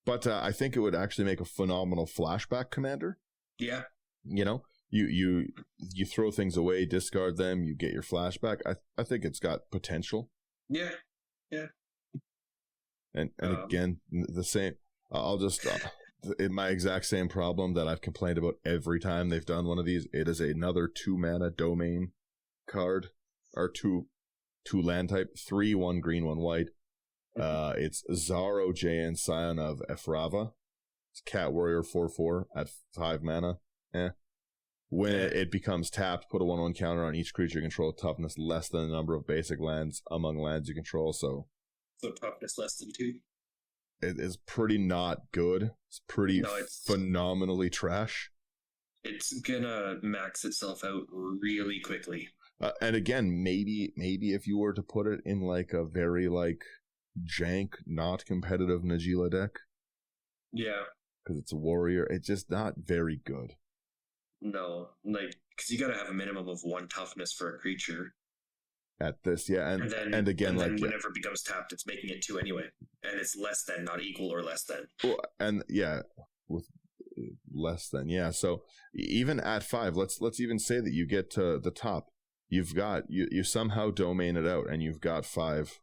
but I think it would actually make a phenomenal flashback commander. Yeah. You know, you throw things away, discard them, you get your flashback. I think it's got potential. Yeah. And again, the same. I'll just my exact same problem that I've complained about every time they've done one of these. It is another 2-mana domain card, or two land type, 3/1 green, 1 white. It's Zaro Jayan, Scion of Efrava. It's Cat Warrior 4/4 at 5 mana. When it becomes tapped, put a 1/1 counter on each creature you control, toughness less than the number of basic lands among lands you control. So toughness less than 2. It is pretty not good. It's pretty phenomenally trash. It's gonna max itself out really quickly. And again, maybe if you were to put it in like a very like jank, not competitive Najila deck. Yeah. Because it's a warrior. It's just not very good. No, like, because you gotta have a minimum of 1 toughness for a creature. At this, yeah, and again, like whenever it becomes tapped, it's making it 2 anyway, and it's less than, not equal or less than. Well, and yeah, with less than, yeah. So even at 5, let's even say that you get to the top, you've got you somehow domain it out, and you've got 5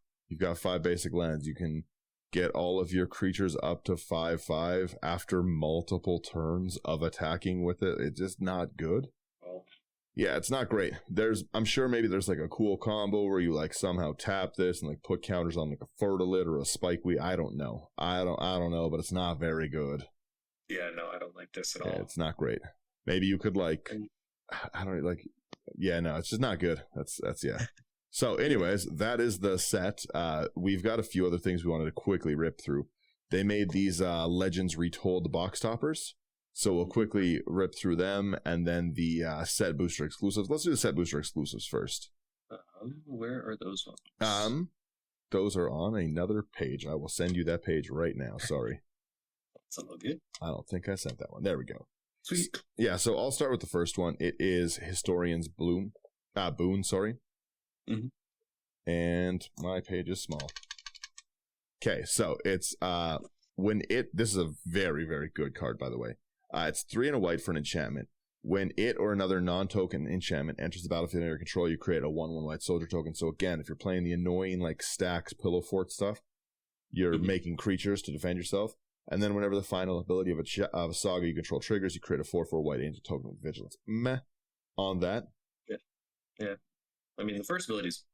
basic lands. You can get all of your creatures up to 5/5 after multiple turns of attacking with it. It's just not good. Yeah, it's not great. I'm sure maybe there's like a cool combo where you like somehow tap this and like put counters on like a Fertilid or a Spikeweed. I don't know. I don't know, but it's not very good. Yeah, no, I don't like this at all. It's not great. Maybe you could like, I don't like. Yeah, no, it's just not good. That's yeah. So, anyways, that is the set. We've got a few other things we wanted to quickly rip through. They made these Legends Retold box toppers. So we'll quickly rip through them, and then the set booster exclusives. Let's do the set booster exclusives first. Where are those ones? Those are on another page. I will send you that page right now. Sorry. That's a little good. I don't think I sent that one. There we go. Sweet. Yeah, so I'll start with the first one. It is Historian's Boon, sorry. Mm-hmm. And my page is small. Okay, so it's this is a very, very good card, by the way. It's 3 and a white for an enchantment. When it or another non-token enchantment enters the battlefield under your control, you create a 1/1 white soldier token. So again, if you're playing the annoying like stacks pillow fort stuff, you're making creatures to defend yourself. And then whenever the final ability of a saga you control triggers, you create a 4/4 white angel token with vigilance. Meh on that. Yeah. I mean, the first ability is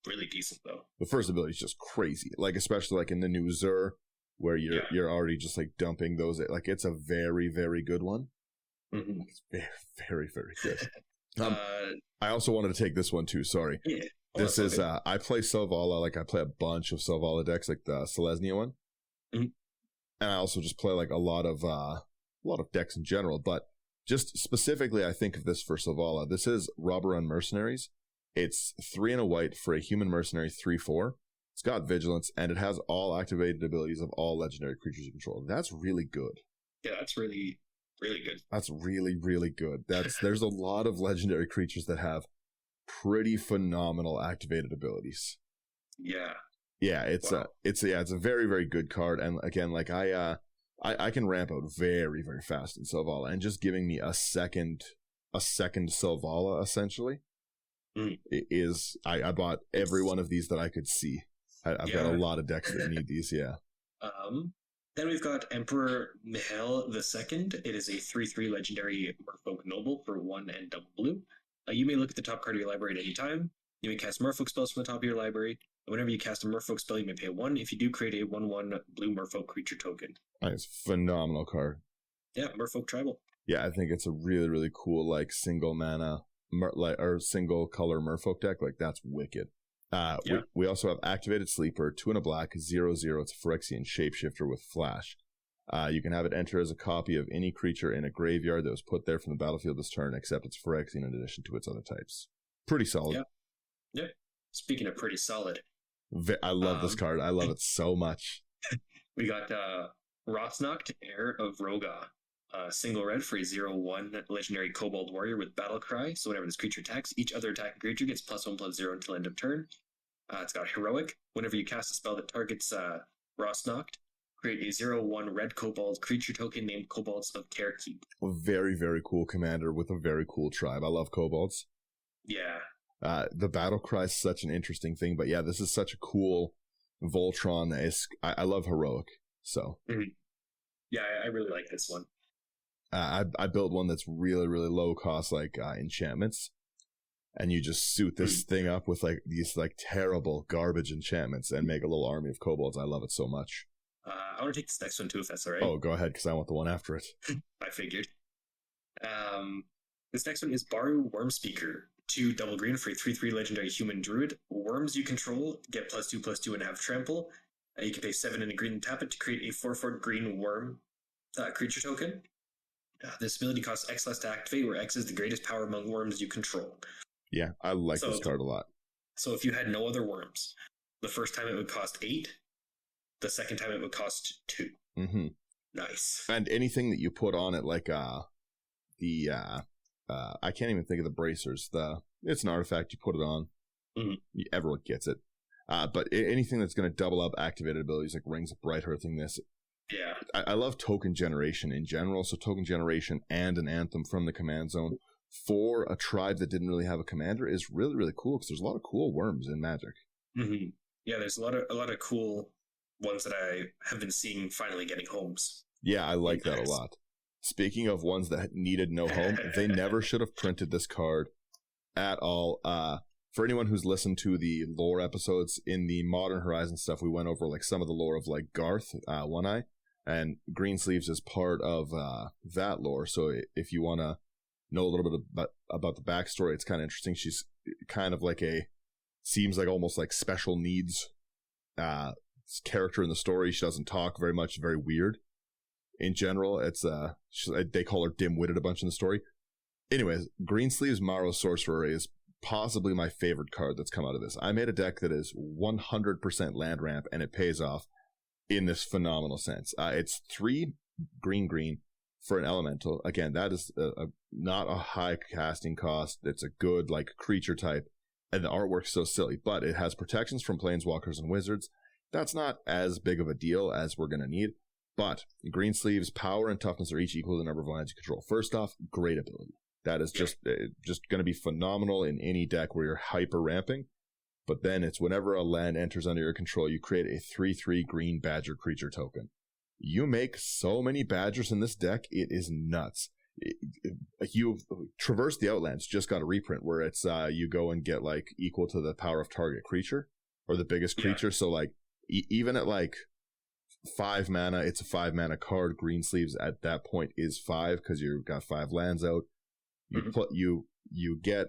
really decent though. The first ability is just crazy. Like especially like in the new Zur, where you're already just like dumping those. Like it's a very, very good one. Mm-hmm. It's very, very, very good. I also wanted to take this one too. Sorry. Yeah. This is I play Selvala. Like I play a bunch of Selvala decks, like the Selesnya one, and I also just play like a lot of decks in general. But just specifically, I think of this for Selvala. This is Robber on Mercenaries. It's 3 and a white for a human mercenary 3/4. It's got vigilance, and it has all activated abilities of all legendary creatures you control. That's really good. Yeah, that's really, really good. That's really, really good. There's a lot of legendary creatures that have pretty phenomenal activated abilities. Yeah. Yeah, it's a very, very good card. And again, like I can ramp out very, very fast in Selvala, and just giving me a second Selvala essentially is I bought every one of these that I could see. I've got a lot of decks that need these, yeah. Then we've got Emperor Mihail II. It is a 3/3 legendary Merfolk Noble for 1 and double blue. You may look at the top card of your library at any time. You may cast Merfolk spells from the top of your library. Whenever you cast a Merfolk spell, you may pay 1. If you do, create a 1/1 blue Merfolk creature token. Nice, phenomenal card. Yeah, Merfolk Tribal. Yeah, I think it's a really, really cool like single mana or single color Merfolk deck. Like that's wicked. We also have Activated Sleeper, 2 and a black, 0/0. It's a Phyrexian shapeshifter with flash. You can have it enter as a copy of any creature in a graveyard that was put there from the battlefield this turn, except it's Phyrexian in addition to its other types. Pretty solid. Yeah. Speaking of pretty solid, I love this card. I love it so much. We got Rosnocht, Heir of Roga. Single red for a 0/1 legendary Kobold Warrior with Battle Cry. So whenever this creature attacks, each other attacking creature gets +1/+0 until end of turn. It's got Heroic. Whenever you cast a spell that targets Rosnocht, create a 0/1 red Kobold creature token named Kobolds of Carekeep. A very, very cool commander with a very cool tribe. I love kobolds. Yeah. The battle cry is such an interesting thing, but yeah, this is such a cool Voltron-esque. I love heroic, so. Mm-hmm. Yeah, I really like this one. I built one that's really, really low cost, like enchantments, and you just suit this thing up with like these like terrible garbage enchantments and make a little army of kobolds. I love it so much. I want to take this next one too, if that's all right. Oh, go ahead, because I want the one after it. I figured. This next one is Baru Wormspeaker. 2 double green for a 3/3 legendary human druid. Worms you control get +2/+2 and have trample. You can pay 7 and a green and tap it to create a 4/4 green worm creature token. This ability costs X less to activate, where X is the greatest power among worms you control. Yeah, I like this card a lot. So if you had no other worms, the first time it would cost 8. The second time it would cost 2. Mm-hmm. Nice. And anything that you put on it, like I can't even think of the bracers. It's an artifact, you put it on. Mm-hmm. Everyone gets it. But anything that's going to double up activated abilities, like Rings of Bright Earthing this. Yeah. I love token generation in general. So token generation and an anthem from the command zone for a tribe that didn't really have a commander is really, really cool, because there's a lot of cool worms in Magic. Mm-hmm. Yeah, there's a lot of cool ones that I have been seeing finally getting homes. Yeah, I like that a lot. Speaking of ones that needed no home, they never should have printed this card at all. For anyone who's listened to the lore episodes in the Modern Horizon stuff, we went over like some of the lore of like Garth, One Eye, and Greensleeves is part of that lore. So if you want to know a little bit about the backstory, it's kind of interesting. She's kind of like seems like almost like special needs character in the story. She doesn't talk very much, very weird. In general, it's they call her dim-witted a bunch in the story. Anyways, Greensleeves Maro Sorcerer is possibly my favorite card that's come out of this. I made a deck that is 100% land ramp, and it pays off in this phenomenal sense. It's 3 green for an elemental. Again, that is not a high casting cost. It's a good like creature type, and the artwork's so silly, but it has protections from planeswalkers and wizards. That's not as big of a deal as we're going to need. But Greensleeves' power and toughness are each equal to the number of lands you control. First off, great ability. That is just going to be phenomenal in any deck where you're hyper ramping. But then it's whenever a land enters under your control, you create a 3/3 green badger creature token. You make so many badgers in this deck, it is nuts. You Traverse the Outlands just got a reprint where it's you go and get like equal to the power of target creature or the biggest creature. So like even at like 5 mana, it's a 5 mana card. Greensleeves at that point is 5 because you've got 5 lands out. You get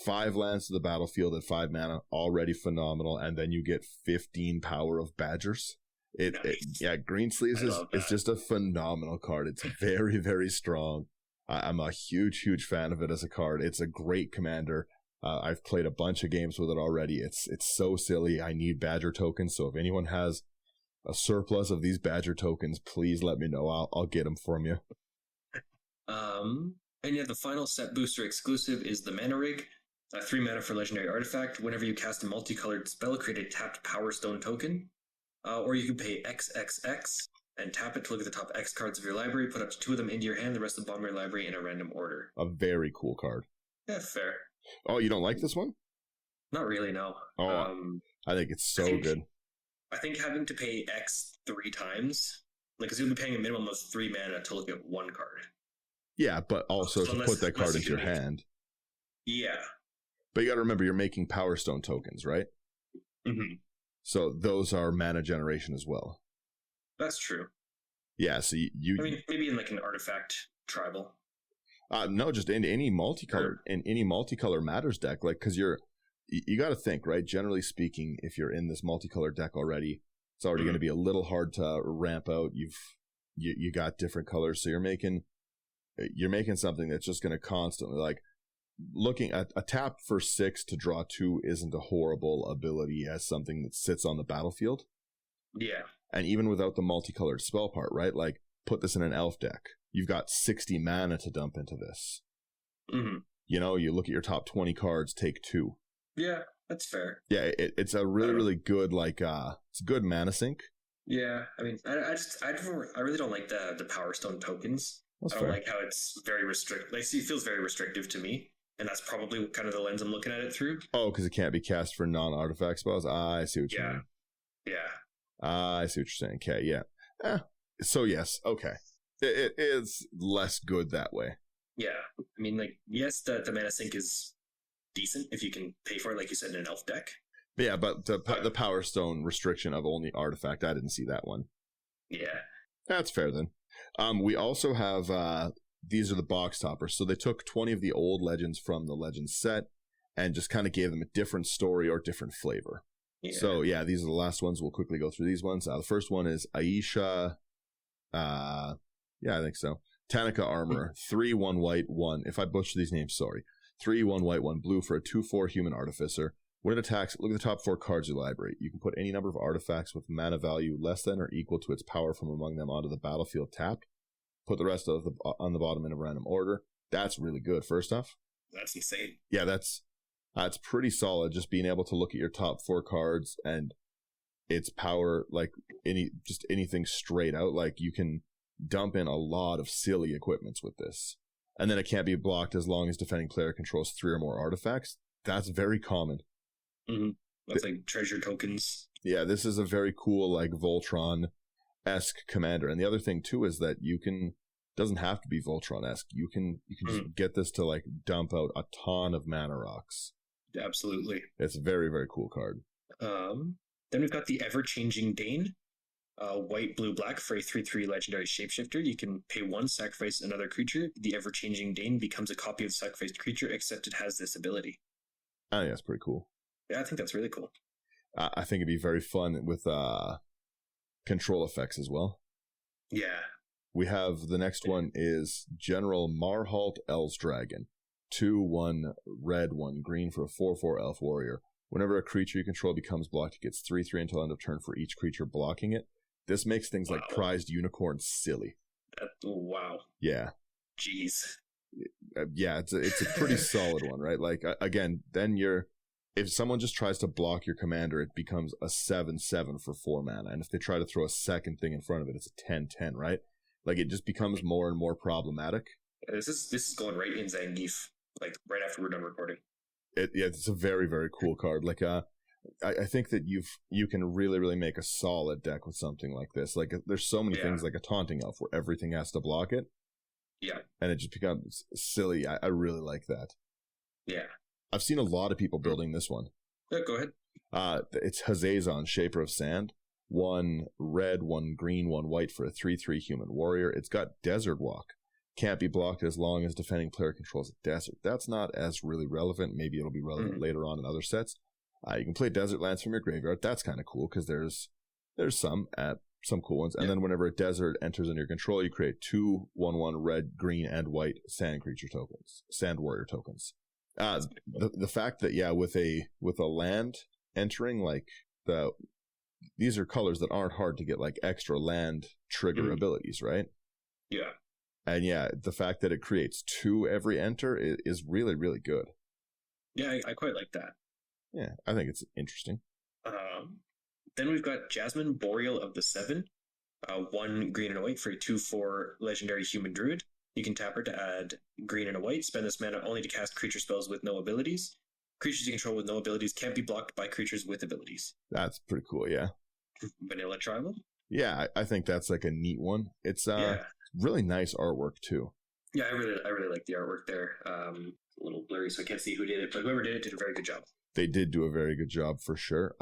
5 lands to the battlefield at 5 mana, already phenomenal, and then you get 15 power of badgers. Greensleeves is just a phenomenal card. It's very, very strong. I'm a huge fan of it as a card. It's a great commander. I've played a bunch of games with it already. It's so silly. I need badger tokens, so if anyone has a surplus of these badger tokens, please let me know. I'll get them from you. And the final set booster exclusive is the Mana Rig. 3 mana for legendary artifact. Whenever you cast a multicolored spell, create a tapped Power Stone token. Or you can pay XXX and tap it to look at the top X cards of your library, put up to 2 of them into your hand, the rest of the bottom of your library in a random order. A very cool card. Yeah, fair. Oh, you don't like this one? Not really, no. Oh, I think it's so good. I think having to pay X 3 times, because you'll be paying a minimum of 3 mana to look at 1 card. Yeah, but also to put that card into your hand. Yeah. But you got to remember, you're making Power Stone tokens, right? Mm-hmm. So those are mana generation as well. That's true. Yeah, so you I mean, maybe in like an artifact tribal. No, just in any multicolor matters deck, like, because you got to think, right? Generally speaking, if you're in this multicolor deck already, it's already going to be a little hard to ramp out. You got different colors, so you're making something that's just going to constantly, like, looking at a tap for 6 to draw 2 isn't a horrible ability as something that sits on the battlefield. Yeah. And even without the multicolored spell part, right? Like, put this in an elf deck. you've got 60 mana to dump into this. Mm-hmm. You know, you look at your top 20 cards, take 2. Yeah, that's fair. Yeah, it's a really good, like, it's a good mana sink. Yeah, I mean, I really don't like the Power Stone tokens. That's I don't fair. like how it's very restrictive. Like, see, it feels very restrictive to me, and that's probably kind of the lens I'm looking at it through. Oh, because it can't be cast for non-artifact spells? I see what you mean. Yeah. I see what you're saying. Okay, yeah. So, yes, okay. It is less good that way. Yeah. I mean, like, yes, the mana sink is decent if you can pay for it, like you said, in an elf deck. Yeah, but the Power Stone restriction of only artifact, I didn't see that one. Yeah. That's fair then. We also have, these are the box toppers. So they took 20 of the old legends from the Legends set and just kind of gave them a different story or different flavor. Yeah. So yeah, these are the last ones. We'll quickly go through these ones. The first one is Aisha. Yeah, I think so. Tanika Armor, 3/1 white, 1. If I butcher these names, sorry. 3/1 white, 1 blue for a 2/4 human artificer. When it attacks, look at the top 4 cards of your library. You can put any number of artifacts with mana value less than or equal to its power from among them onto the battlefield tapped. Put the rest of on the bottom in a random order. That's really good, first off. That's insane. Yeah, that's pretty solid, just being able to look at your top 4 cards and its power, like anything straight out. Like, you can dump in a lot of silly equipments with this. And then it can't be blocked as long as defending player controls 3 or more artifacts. That's very common. Mm-hmm. That's like treasure tokens. Yeah, this is a very cool, like, Voltron-esque commander. And the other thing too is that doesn't have to be Voltron-esque. You can just get this to, like, dump out a ton of mana rocks. Absolutely. It's a very, very cool card. Then we've got the Ever-Changing Dane. White, blue, black for a 3/3 legendary shapeshifter. You can pay 1, sacrifice another creature. The Ever-Changing Dane becomes a copy of the sacrificed creature, except it has this ability. I think that's pretty cool. Yeah, I think that's really cool. I think it'd be very fun with control effects as well. Yeah. We have the next one is General Marhalt Elves Dragon. 2/1 red, 1 green for a 4/4 elf warrior. Whenever a creature you control becomes blocked, it gets 3/3 until end of turn for each creature blocking it. This makes things like Prized Unicorn silly. Wow. Yeah. Jeez. Yeah, it's a pretty solid one, right? Like, again, then if someone just tries to block your commander, it becomes a 7/7 for 4 mana. And if they try to throw a second thing in front of it, it's a 10/10, right? Like, it just becomes more and more problematic. Yeah, this is going right in Zangief, like right after we're done recording. It's a very, very cool card. Like, I think that you can really, really make a solid deck with something like this. Like, there's so many things, like a Taunting Elf where everything has to block it. Yeah. And it just becomes silly. I really like that. Yeah. I've seen a lot of people building this one. Yeah, go ahead. It's Hazazon, Shaper of Sand. 1 red, 1 green, 1 white for a 3/3 human warrior. It's got Desert Walk. Can't be blocked as long as defending player controls a desert. That's not as really relevant. Maybe it'll be relevant later on in other sets. You can play Desert Lands from your graveyard. That's kind of cool because there's some cool ones. And then whenever a desert enters under your control, you create 2/1/1 red, green, and white sand warrior tokens. The fact that with a land entering, like, these are colors that aren't hard to get, like, extra land trigger abilities, right? Yeah. And yeah, the fact that it creates 2 every enter is really, really good. Yeah, I quite like that. Yeah, I think it's interesting. Then we've got Jasmine, Boreal of the Seven. 1 green and a white for a 2/4 legendary human druid. You can tap her to add green and a white. Spend this mana only to cast creature spells with no abilities. Creatures you control with no abilities can't be blocked by creatures with abilities. That's pretty cool, yeah. Vanilla tribal? Yeah, I think that's, like, a neat one. It's really nice artwork too. Yeah, I really like the artwork there. A little blurry, so I can't see who did it, but whoever did it did a very good job. They did do a very good job for sure.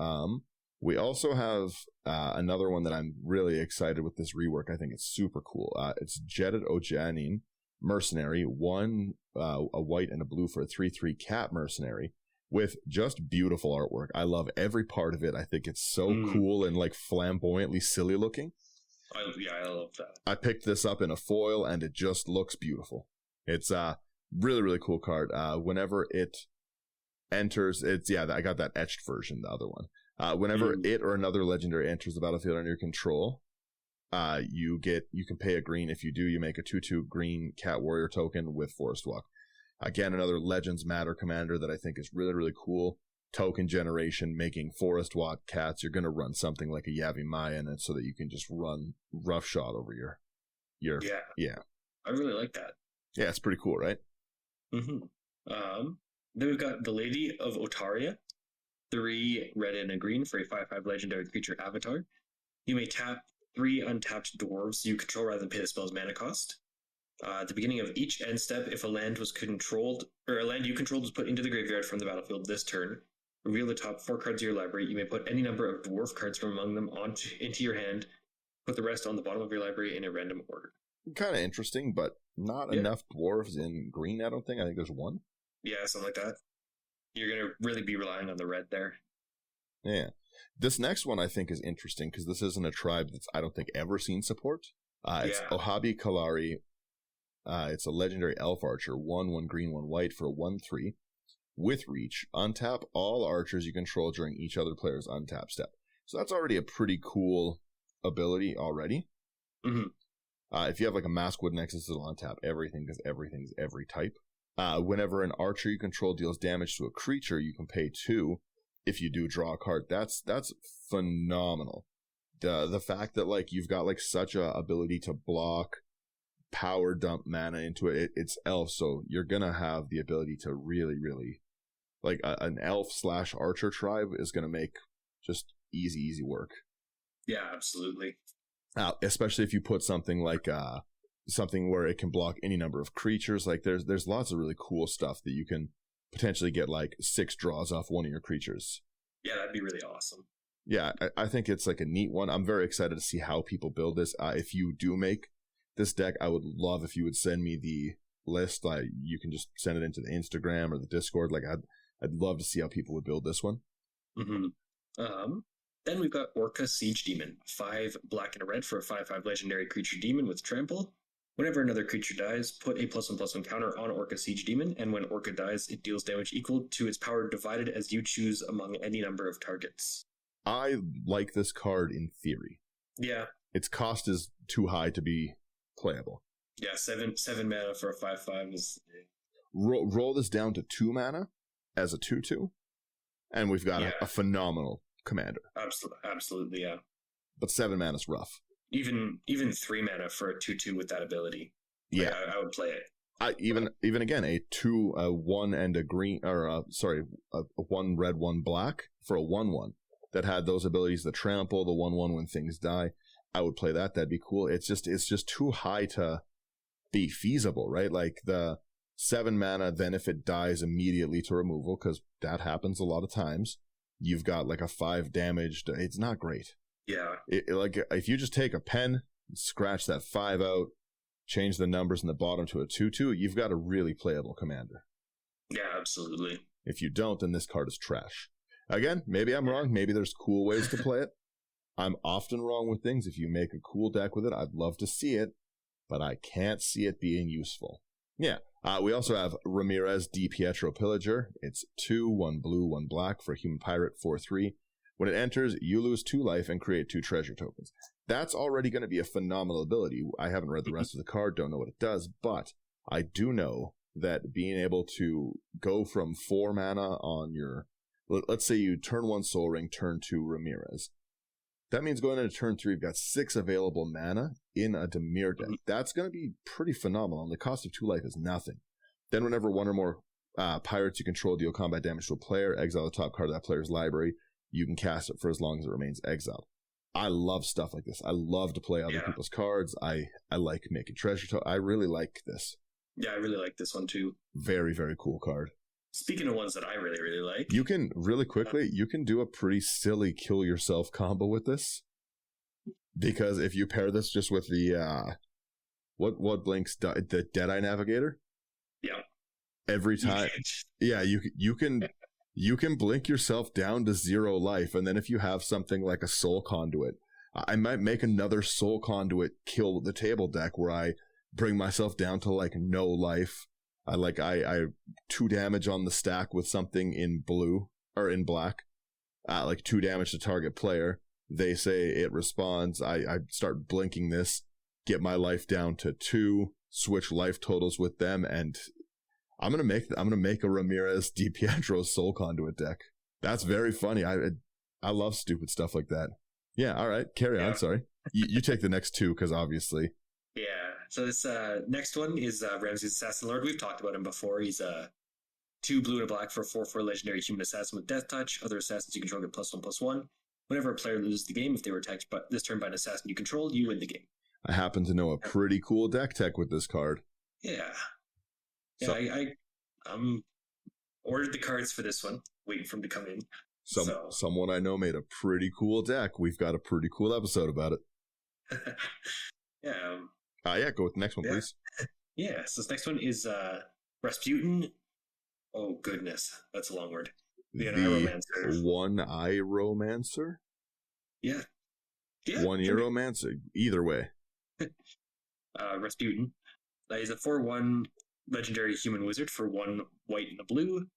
We also have another one that I'm really excited with this rework. I think it's super cool. It's Jedid Ojanin, Mercenary, 1 a white and a blue for a 3/3 cat mercenary with just beautiful artwork. I love every part of it. I think it's so cool and, like, flamboyantly silly looking. I love that. I picked this up in a foil and it just looks beautiful. It's a really, really cool card. Whenever it enters, I got that etched version, the other one. Whenever it or another legendary enters the battlefield under your control, you can pay a green. If you do, you make a 2/2 green cat warrior token with Forest Walk. Again, another Legends Matter commander that I think is really, really cool. Token generation, making Forest Walk cats. You're going to run something like a Yavi Maya in it so that you can just run roughshod over your yeah. I really like that. Yeah, it's pretty cool, right? Then we've got the Lady of Otaria, 3 red and a green for a 5/5 legendary creature avatar. You may tap 3 untapped dwarves you control rather than pay the spell's mana cost. At the beginning of each end step, if a land was controlled, or a land you controlled was put into the graveyard from the battlefield this turn, reveal the top 4 cards of your library. You may put any number of dwarf cards from among them into your hand. Put the rest on the bottom of your library in a random order. Kind of interesting, but not enough dwarves in green, I don't think. I think there's 1. Yeah, something like that. You're going to really be relying on the red there. Yeah. This next one I think is interesting because this isn't a tribe that's, I don't think, ever seen support. It's Ohabi Kalari. It's a legendary elf archer, 1/1 green, 1 white for a 1/3 with reach. Untap all archers you control during each other player's untap step. So that's already a pretty cool ability already. If you have like a Maskwood Nexus, it'll untap everything because everything's every type. Whenever an archer you control deals damage to a creature, you can pay 2. If you do draw a card, that's phenomenal. The fact that like you've got like such a ability to block, power dump mana into it. It's elf, so you're gonna have the ability to really, really like an elf/archer tribe is gonna make just easy work. Yeah, absolutely. Especially if you put something like something where it can block any number of creatures. Like there's lots of really cool stuff that you can potentially get like 6 draws off one of your creatures. Yeah, that'd be really awesome. Yeah, I think it's like a neat one. I'm very excited to see how people build this. If you do make this deck, I would love if you would send me the list. You can just send it into the Instagram or the Discord. Like I'd love to see how people would build this one. Then we've got Orca Siege Demon, 5 black and a red for a 5/5 legendary creature demon with trample. Whenever another creature dies, put a +1/+1 counter on Orca Siege Demon, and when Orca dies, it deals damage equal to its power divided as you choose among any number of targets. I like this card in theory. Yeah. Its cost is too high to be playable. Yeah, 7 mana for a 5/5 is... Roll this down to 2 mana as a 2/2, and we've got a phenomenal commander. Absolutely, yeah. But 7 mana is rough. Even 3 mana for a 2/2 with that ability. Yeah, I would play it. Even again, a 2, a 1 and a green, or a 1 red, 1 black for a 1/1 that had those abilities, the trample, the 1/1 when things die. I would play that. That'd be cool. It's just too high to be feasible, right? Like the 7 mana, then if it dies immediately to removal, because that happens a lot of times, you've got like a 5 damaged. It's not great. Yeah. Like if you just take a pen, scratch that 5 out, change the numbers in the bottom to a 2/2, you've got a really playable commander. Yeah, absolutely. If you don't, then this card is trash. Again, maybe I'm wrong. Maybe there's cool ways to play it. I'm often wrong with things. If you make a cool deck with it, I'd love to see it, but I can't see it being useful. Yeah. We also have Ramirez Di Pietro Pillager. It's 2, 1 blue, 1 black for a human pirate, 4/3. When it enters, you lose 2 life and create 2 treasure tokens. That's already going to be a phenomenal ability. I haven't read the rest of the card, don't know what it does, but I do know that being able to go from 4 mana on your, let's say you turn 1 Soul Ring, turn 2 Ramirez. That means going into turn 3, you've got 6 available mana in a Dimir deck. That's going to be pretty phenomenal, and the cost of 2 life is nothing. Then whenever 1 or more pirates you control deal combat damage to a player, exile the top card of that player's library. You can cast it for as long as it remains exiled. I love stuff like this. I love to play other people's cards. I like making treasure. I really like this. Yeah, I really like this one too. Very, very cool card. Speaking of ones that I really, really like. You can, really quickly, you can do a pretty silly kill yourself combo with this. Because if you pair this just with the, what blinks, the Deadeye Navigator? Yeah. Every time. Yeah, you can blink yourself down to 0 life, and then if you have something like a Soul Conduit, I might make another Soul Conduit kill the table deck where I bring myself down to like no life. I 2 damage on the stack with something in blue or in black, like 2 damage to target player. They say it responds. I start blinking this, get my life down to 2, switch life totals with them, and I'm gonna make a Ramirez DiPietro Soul Conduit deck. That's very funny. I love stupid stuff like that. Yeah, all right, carry on. Sorry, you take the next 2 because obviously. Yeah. So this next one is Ramses Assassin Lord. We've talked about him before. He's 2 blue and a black for a 4/4 legendary human assassin with death touch. Other assassins you control get +1/+1. Whenever a player loses the game, if they were attacked this turn by an assassin you control, you win the game. I happen to know a pretty cool deck tech with this card. Yeah. Yeah, I ordered the cards for this one, waiting for them to come in. Someone I know made a pretty cool deck. We've got a pretty cool episode about it. Yeah. Yeah, go with the next one, please. Yeah, so this next one is Rasputin. Oh, goodness. That's a long word. The Iromancer. One-Eye Romancer? Yeah. One-Year Romancer. Either way. Rasputin. He's a 4/1 legendary human wizard for 1 white and a blue.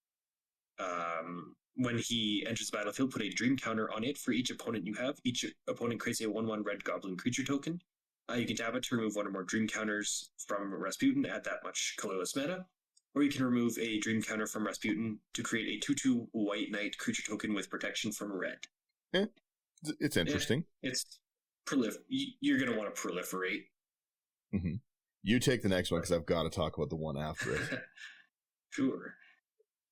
When he enters the battlefield, put a dream counter on it for each opponent you have. Each opponent creates a 1/1 red goblin creature token. You can tap it to remove 1 or more dream counters from Rasputin at that much colorless mana. Or you can remove a dream counter from Rasputin to create a 2/2 white knight creature token with protection from red. It's interesting. It's you're going to want to proliferate. Mm-hmm. You take the next one because I've got to talk about the one after it. Sure.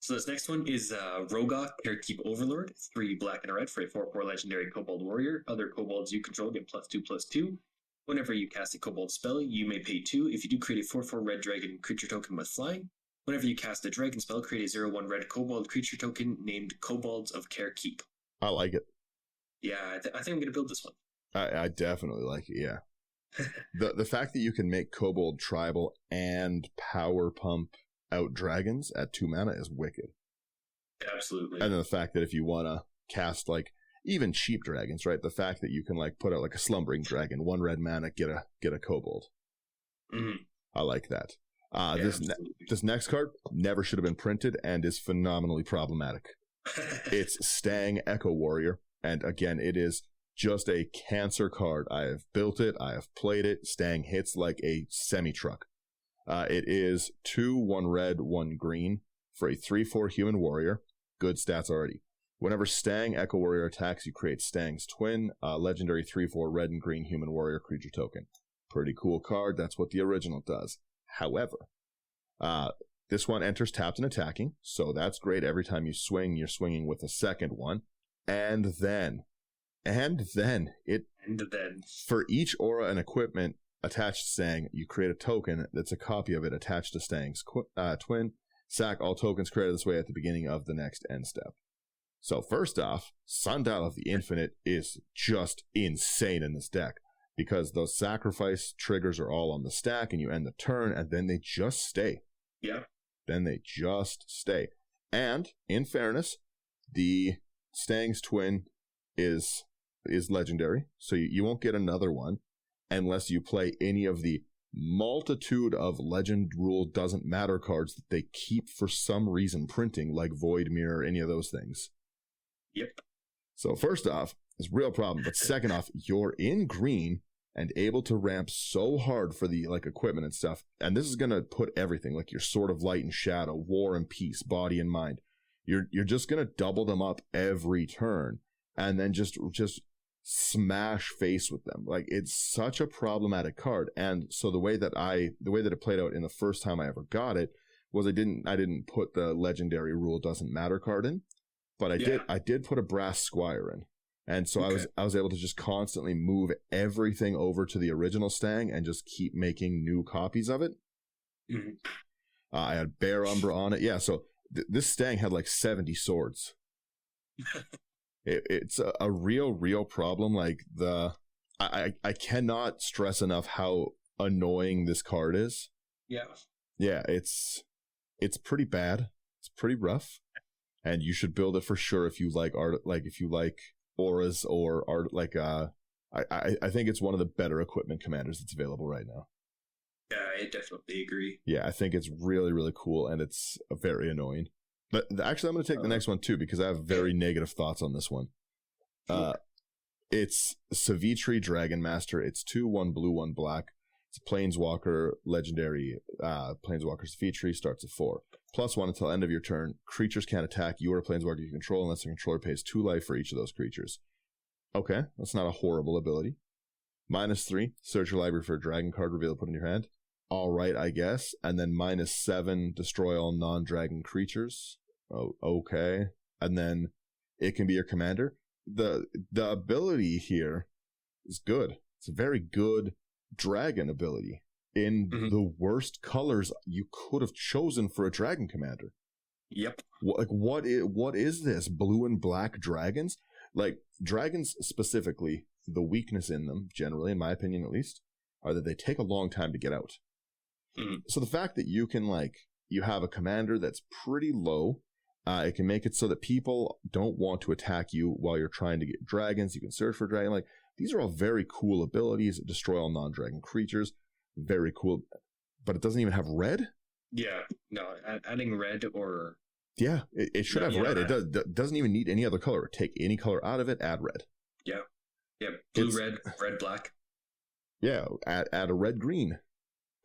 So this next one is Rogok, Carekeep Overlord, 3 black and a red for a 4/4 legendary kobold warrior. Other kobolds you control get +2/+2. Whenever you cast a kobold spell, you may pay 2. If you do, create a 4/4 red dragon creature token with flying. Whenever you cast a dragon spell, create a 0/1 red kobold creature token named Kobolds of Carekeep. I like it. Yeah, I think I'm going to build this one. I definitely like it, yeah. The fact that you can make kobold tribal and power pump out dragons at 2 mana is wicked. Absolutely. And then the fact that if you want to cast like even cheap dragons, right? The fact that you can like put out like a slumbering dragon, 1 red mana, get a kobold. Mm-hmm. I like that. This next card never should have been printed and is phenomenally problematic. It's Stang Echo Warrior, and again, it is just a cancer card. I have built it, I have played it. Stang hits like a semi-truck. It is 2, 1 red, 1 green for a 3/4 human warrior. Good stats already. Whenever Stang Echo Warrior attacks, you create Stang's Twin, legendary 3/4 red and green human warrior creature token. Pretty cool card. That's what the original does. However, this one enters tapped and attacking, so that's great. Every time you swing, you're swinging with a second one. And then for each aura and equipment attached to Stang, you create a token that's a copy of it attached to Stang's Twin. Sack all tokens created this way at the beginning of the next end step. So first off, Sundial of the Infinite is just insane in this deck, because those sacrifice triggers are all on the stack, and you end the turn, and then they just stay. Yeah. Then they just stay. And, in fairness, the Stang's Twin is legendary, so you won't get another one unless you play any of the multitude of Legend Rule Doesn't Matter cards that they keep for some reason printing, like Void Mirror, any of those things. Yep. So first off, it's a real problem. But second off, you're in green and able to ramp so hard for the like equipment and stuff. And this is going to put everything, like your Sword of Light and Shadow, War and Peace, Body and Mind. You're just going to double them up every turn and then just smash face with them. Like, it's such a problematic card. And so the way that it played out in the first time I ever got it was I didn't put the legendary Rule Doesn't Matter card in, but I did put a Brass Squire in. And so okay. I was able to just constantly move everything over to the original Stang and just keep making new copies of it. Mm-hmm. I had Bear Umbra on it. Yeah, so this Stang had like 70 swords. It's a real problem. Like I cannot stress enough how annoying this card is. Yeah. Yeah, it's pretty bad. It's pretty rough. And you should build it for sure if you like art, like if you like auras or art. Like I think it's one of the better equipment commanders that's available right now. Yeah, I definitely agree. Yeah, I think it's really, really cool, and it's very annoying. But actually, I'm going to take the next one too, because I have very negative thoughts on this one. It's Savitri Dragon Master. It's 2/1 blue, 1 black. It's a Planeswalker, legendary Planeswalker Savitri, starts at 4. +1 until end of your turn. Creatures can't attack you or a Planeswalker you control unless the controller pays 2 life for each of those creatures. Okay, that's not a horrible ability. -3, search your library for a dragon card, reveal, put in your hand. All right, I guess. And then -7, destroy all non-dragon creatures. Oh, okay. And then it can be your commander. The ability here is good. It's a very good dragon ability in the worst colors you could have chosen for a dragon commander. Yep. What is this? Blue and black dragons? Like, dragons specifically, the weakness in them, generally, in my opinion at least, are that they take a long time to get out. So the fact that you can, you have a commander that's pretty low, it can make it so that people don't want to attack you while you're trying to get dragons. You can search for dragon. These are all very cool abilities. Destroy all non-dragon creatures. Very cool. But it doesn't even have red? Yeah. No, adding red or... Yeah, it should have red. It doesn't even need any other color. Take any color out of it, add red. Yeah. Yeah, blue, red, black. Yeah, add a red-green,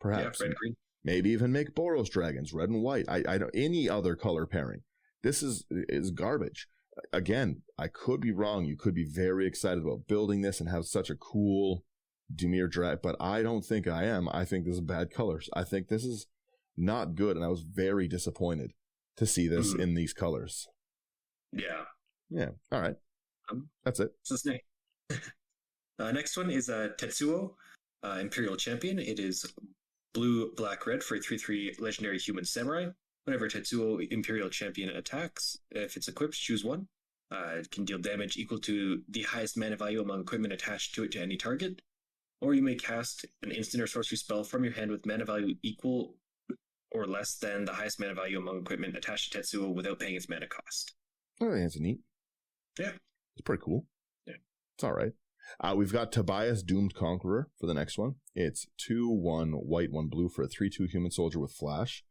perhaps. Yeah, red-green. Maybe even make Boros dragons, red and white. I don't any other color pairing. This is garbage. Again, I could be wrong. You could be very excited about building this and have such a cool Domiaria dragon, but I don't think I am. I think this is bad colors. I think this is not good, and I was very disappointed to see this in these colors. Yeah. Yeah. All right. That's it. So next. Next one is Tetsuo, Imperial Champion. It is blue, black, red for a 3/3 legendary human samurai. Whenever Tetsuo Imperial Champion attacks, if it's equipped, choose one. It can deal damage equal to the highest mana value among equipment attached to it to any target. Or you may cast an instant or sorcery spell from your hand with mana value equal or less than the highest mana value among equipment attached to Tetsuo without paying its mana cost. Oh, that's neat. Yeah. It's pretty cool. Yeah. It's all right. We've got Tobias Doomed Conqueror for the next one. It's 2/1 white, 1 blue for a 3/2 human soldier with flash.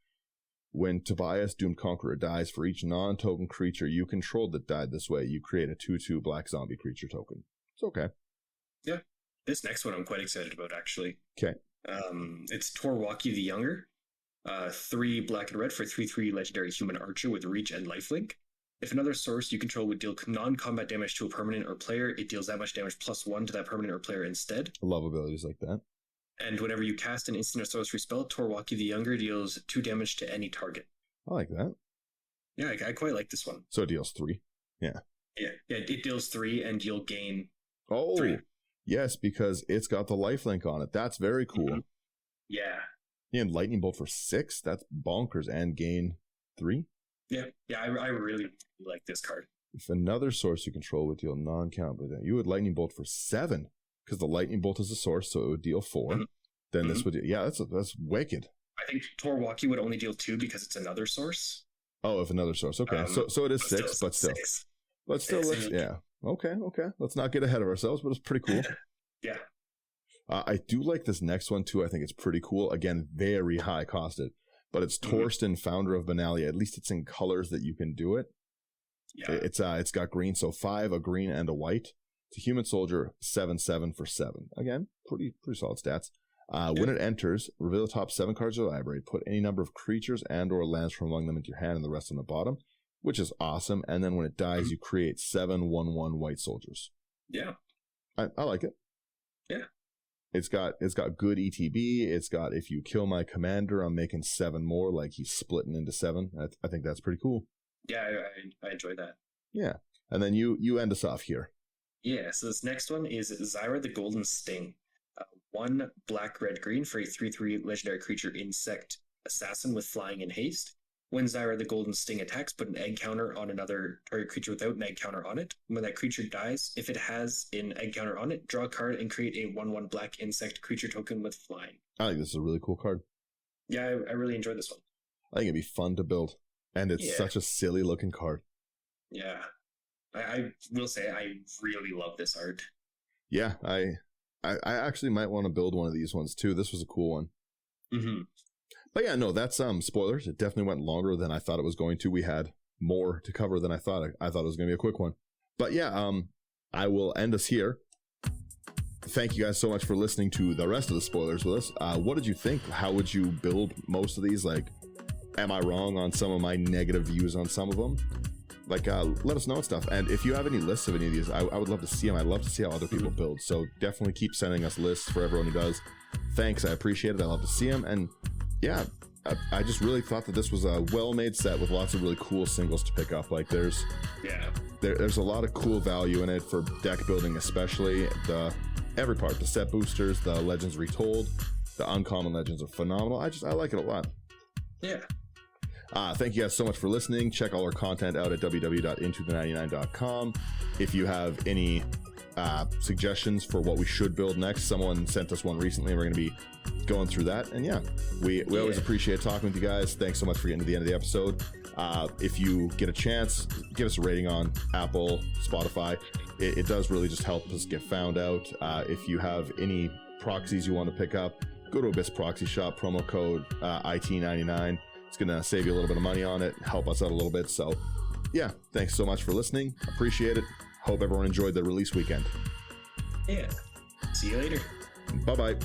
When Tobias Doomed Conqueror dies, for each non-token creature you controlled that died this way, you create a 2/2 black zombie creature token. It's okay. Yeah. This next one I'm quite excited about, actually. Okay. It's Torwaki the Younger. 3 black and red for 3/3 legendary human archer with reach and lifelink. If another source you control would deal non-combat damage to a permanent or player, it deals that much damage +1 to that permanent or player instead. I love abilities like that. And whenever you cast an instant or sorcery spell, Torwaki the Younger deals 2 damage to any target. I like that. Yeah, I quite like this one. So it deals 3. Yeah. Yeah, it deals 3 and you'll gain 3. Yes, because it's got the lifelink on it. That's very cool. Yeah. And lightning bolt for 6. That's bonkers. And gain 3. Yeah. I really like this card. If another source you control would deal non-count, but then you would lightning bolt for 7 because the lightning bolt is a source, so it would deal 4. Then this would, that's wicked. I think Torwaki would only deal 2 because it's another source. Oh, if another source, okay. So it is 6, but still. 6. But still, yeah. Okay. Let's not get ahead of ourselves, but it's pretty cool. Yeah. I do like this next one too. I think it's pretty cool. Again, very high costed, but it's Torsten, founder of Dominaria. At least it's in colors that you can do it. Yeah. It's got green, so 5, a green and a white. It's a human soldier, 7/7 for 7. Again, pretty solid stats. When it enters, reveal the top 7 cards of the library. Put any number of creatures and or lands from among them into your hand, and the rest on the bottom, which is awesome. And then when it dies, you create 7/1/1 white soldiers. Yeah, I like it. Yeah. It's got good ETB. It's got, if you kill my commander, I'm making 7 more, like he's splitting into 7. I think that's pretty cool. Yeah, I enjoy that. Yeah. And then you end us off here. Yeah, so this next one is Zyra the Golden Sting. 1 black, red, green for a 3/3 legendary creature insect assassin with flying and haste. When Zyra the Golden Sting attacks, put an egg counter on another target creature without an egg counter on it. When that creature dies, if it has an egg counter on it, draw a card and create a 1/1 black insect creature token with flying. I think this is a really cool card. Yeah, I really enjoy this one. I think it'd be fun to build. And it's such a silly looking card. Yeah. I will say I really love this art. Yeah, I actually might want to build one of these ones too. This was a cool one. Mm-hmm. But yeah, no, that's spoilers. It definitely went longer than I thought it was going to. We had more to cover than I thought. I thought it was going to be a quick one. But yeah, I will end us here. Thank you guys so much for listening to the rest of the spoilers with us. What did you think? How would you build most of these? Like, am I wrong on some of my negative views on some of them? Like, let us know and stuff. And if you have any lists of any of these, I would love to see them. I'd love to see how other people build. So definitely keep sending us lists for everyone who does. Thanks, I appreciate it. I love to see them. And yeah, I just really thought that this was a well-made set with lots of really cool singles to pick up. Like, there's a lot of cool value in it for deck building, especially every part. The set boosters, the Legends Retold, the uncommon legends are phenomenal. I like it a lot. Yeah. Thank you guys so much for listening. Check all our content out at www.intothe99.com. If you have any suggestions for what we should build next, someone sent us one recently. We're going to be going through that. And yeah, we always appreciate talking with you guys. Thanks so much for getting to the end of the episode. If you get a chance, give us a rating on Apple, Spotify. It does really just help us get found out. If you have any proxies you want to pick up, go to Abyss Proxy Shop, promo code IT99. It's going to save you a little bit of money on it, help us out a little bit. So yeah, thanks so much for listening. Appreciate it. Hope everyone enjoyed the release weekend. Yeah. See you later. Bye-bye.